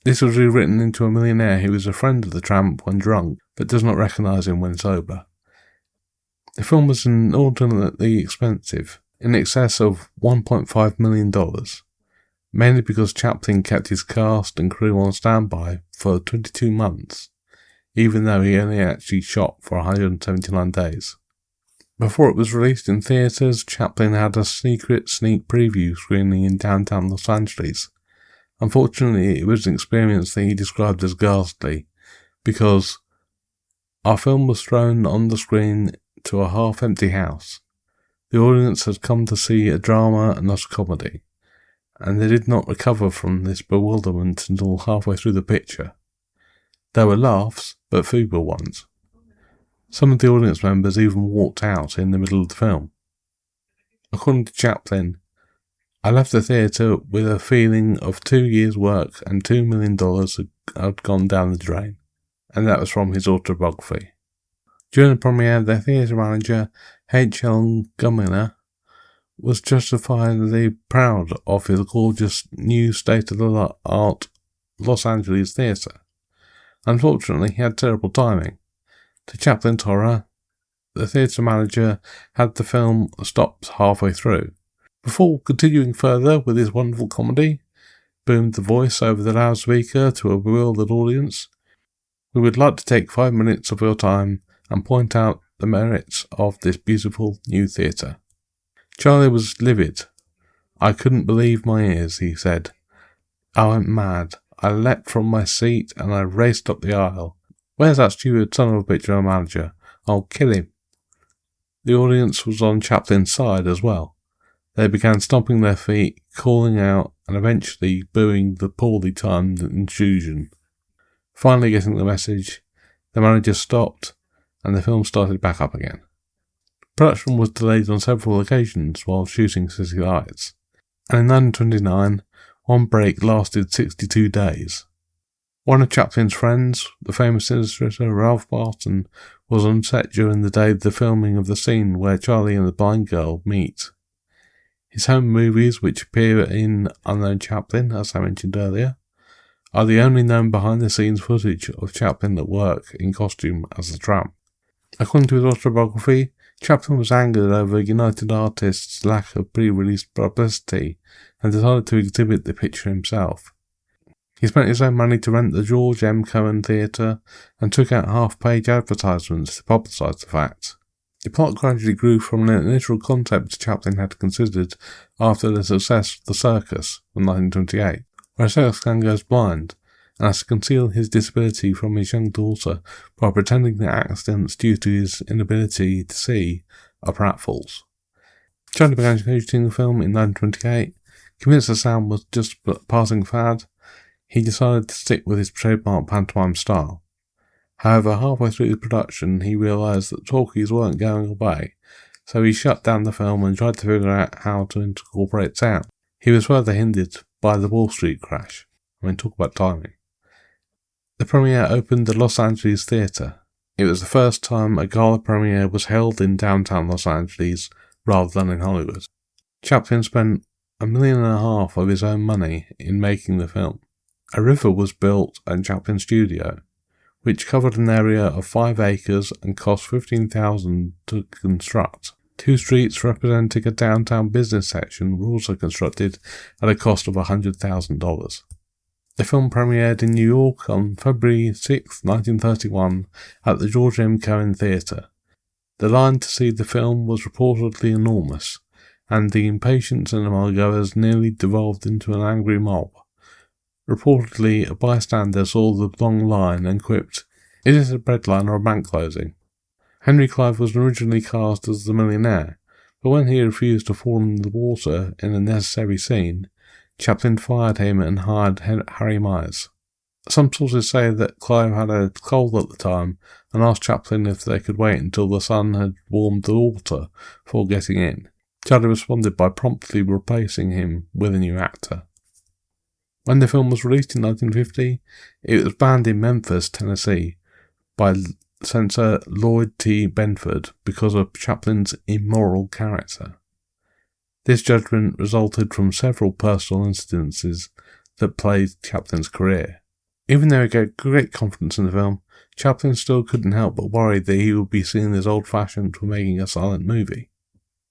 This was rewritten into a millionaire who was a friend of the tramp when drunk, but does not recognise him when sober. The film was inordinately expensive, in excess of $1.5 million, mainly because Chaplin kept his cast and crew on standby for 22 months, even though he only actually shot for 179 days. Before it was released in theatres, Chaplin had a secret sneak preview screening in downtown Los Angeles. Unfortunately, it was an experience that he described as ghastly, because our film was thrown on the screen to a half-empty house. The audience had come to see a drama and not a comedy, and they did not recover from this bewilderment until halfway through the picture. There were laughs, but feeble ones. Some of the audience members even walked out in the middle of the film. According to Chaplin, I left the theatre with a feeling of 2 years' work and $2 million had gone down the drain, and that was from his autobiography. During the premiere, the theatre manager, H.L. Guminer, was justifiably proud of his gorgeous new state-of-the-art Los Angeles theatre. Unfortunately, he had terrible timing. To Chaplin's horror, the theatre manager had the film stopped halfway through. Before continuing further with his wonderful comedy, boomed the voice over the loudspeaker to a bewildered audience. We would like to take 5 minutes of your time and point out the merits of this beautiful new theatre. Charlie was livid. I couldn't believe my ears, he said. I went mad. I leapt from my seat and I raced up the aisle. Where's that stupid son of a bitch of a manager? I'll kill him. The audience was on Chaplin's side as well. They began stomping their feet, calling out, and eventually booing the poorly timed intrusion. Finally getting the message, the manager stopped, and the film started back up again. Production was delayed on several occasions while shooting city lights, and in 1929, one break lasted 62 days. One of Chaplin's friends, the famous illustrator Ralph Barton, was on set during the day of the filming of the scene where Charlie and the blind girl meet. His home movies, which appear in Unknown Chaplin, as I mentioned earlier, are the only known behind-the-scenes footage of Chaplin at work in costume as the tramp. According to his autobiography, Chaplin was angered over United Artists' lack of pre-release publicity and decided to exhibit the picture himself. He spent his own money to rent the George M. Cohan Theatre and took out half-page advertisements to publicise the fact. The plot gradually grew from an initial concept Chaplin had considered after the success of The Circus from 1928, where a circus gang goes blind and has to conceal his disability from his young daughter by pretending that accidents due to his inability to see are pratfalls. Charlie began shooting the film in 1928. Convinced the sound was just a passing fad, he decided to stick with his trademark pantomime style. However, halfway through the production, he realised that talkies weren't going away, so he shut down the film and tried to figure out how to incorporate sound. He was further hindered by the Wall Street crash. Talk about timing. The premiere opened the Los Angeles Theatre. It was the first time a gala premiere was held in downtown Los Angeles rather than in Hollywood. Chaplin spent $1.5 million of his own money in making the film. A river was built at Chaplin's studio, which covered an area of 5 acres and cost $15,000 to construct. 2 streets representing a downtown business section were also constructed at a cost of $100,000. The film premiered in New York on February 6, 1931 at the George M. Cohan Theatre. The line to see the film was reportedly enormous, and the impatient cinema-goers nearly devolved into an angry mob. Reportedly, a bystander saw the long line and quipped, "Is it a bread line or a bank closing?" Henry Clive was originally cast as the millionaire, but when he refused to fall in the water in a necessary scene, Chaplin fired him and hired Harry Myers. Some sources say that Clive had a cold at the time and asked Chaplin if they could wait until the sun had warmed the water before getting in. Charlie responded by promptly replacing him with a new actor. When the film was released in 1950, it was banned in Memphis, Tennessee, by censor Lloyd T. Benford because of Chaplin's immoral character. This judgment resulted from several personal incidences that plagued Chaplin's career. Even though he gave great confidence in the film, Chaplin still couldn't help but worry that he would be seen as old-fashioned for making a silent movie.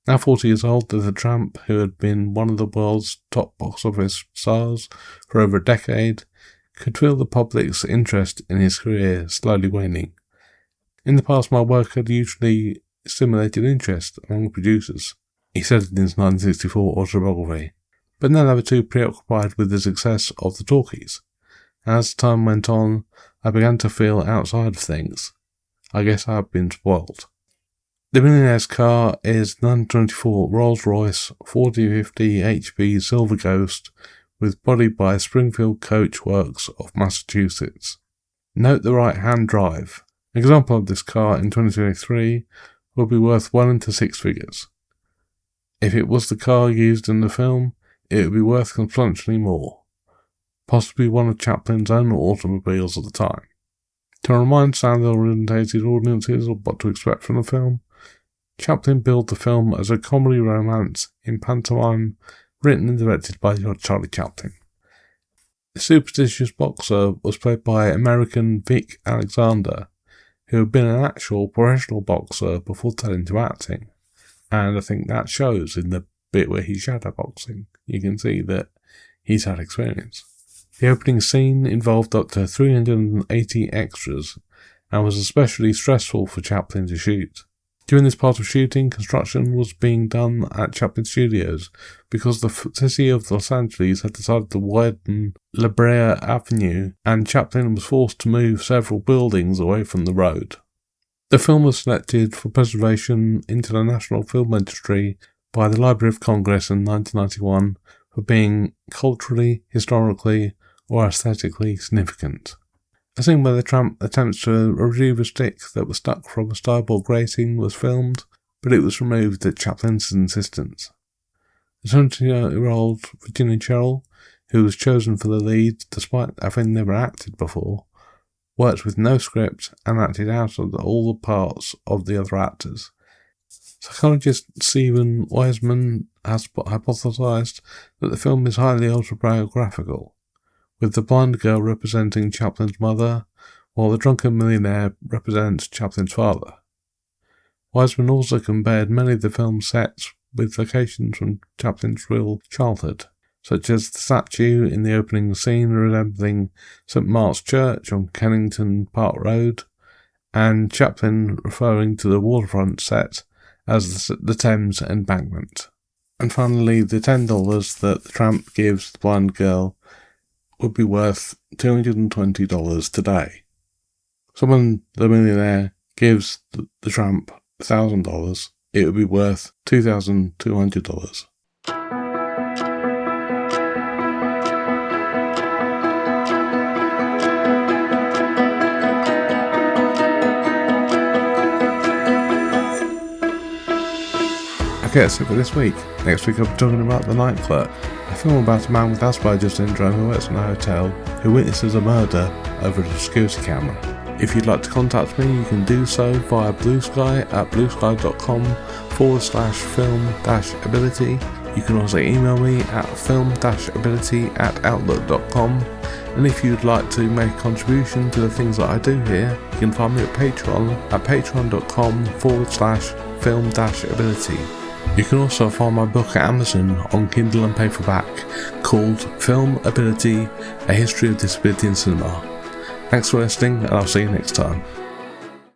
Now 40 years old, the Tramp, who had been one of the world's top box office stars for over a decade, could feel the public's interest in his career slowly waning. In the past, my work had usually stimulated interest among producers, he said in his 1964 autobiography, but now they were too preoccupied with the success of the talkies. As time went on, I began to feel outside of things. I guess I had been spoiled. The millionaire's car is 1924 Rolls-Royce 4050 HP Silver Ghost with body by Springfield Coach Works of Massachusetts. Note the right-hand drive. An example of this car in 2023 will be worth well into six figures. If it was the car used in the film, it would be worth substantially more. Possibly one of Chaplin's own automobiles at the time. To remind sound-orientated audiences of what to expect from the film, Chaplin billed the film as a comedy romance in pantomime written and directed by Charlie Chaplin. The superstitious boxer was played by American Vic Alexander, who had been an actual professional boxer before turning to acting, and I think that shows in the bit where he's shadowboxing. You can see that he's had experience. The opening scene involved up to 380 extras and was especially stressful for Chaplin to shoot. During this part of shooting, construction was being done at Chaplin Studios because the city of Los Angeles had decided to widen La Brea Avenue, and Chaplin was forced to move several buildings away from the road. The film was selected for preservation into the National Film Registry by the Library of Congress in 1991 for being culturally, historically, or aesthetically significant. A scene where the Tramp attempts to retrieve a stick that was stuck from a starboard grating was filmed, but it was removed at Chaplin's insistence. The 20-year-old Virginia Cherrill, who was chosen for the lead despite having never acted before, worked with no script and acted out of all the parts of the other actors. Psychologist Stephen Wiseman has hypothesized that the film is highly autobiographical, with the blind girl representing Chaplin's mother, while the drunken millionaire represents Chaplin's father. Wiseman also compared many of the film's sets with locations from Chaplin's real childhood, such as the statue in the opening scene resembling St. Mark's Church on Kennington Park Road, and Chaplin referring to the waterfront set as the Thames Embankment. And finally, the $10 that the Tramp gives the blind girl would be worth $220 today. Someone, the millionaire, gives the Tramp $1,000, it would be worth $2,200. Okay, that's it for this week. Next week I'll be talking about The Night Clerk, a film about a man with Asperger's syndrome who works in a hotel who witnesses a murder over a security camera. If you'd like to contact me, you can do so via Bluesky at bluesky.com/film-ability. You can also email me at film-ability@outlook.com. And if you'd like to make a contribution to the things that I do here, you can find me at Patreon at patreon.com/film-ability. You can also find my book at Amazon on Kindle and paperback called Filmability, A History of Disability in Cinema. Thanks for listening, and I'll see you next time.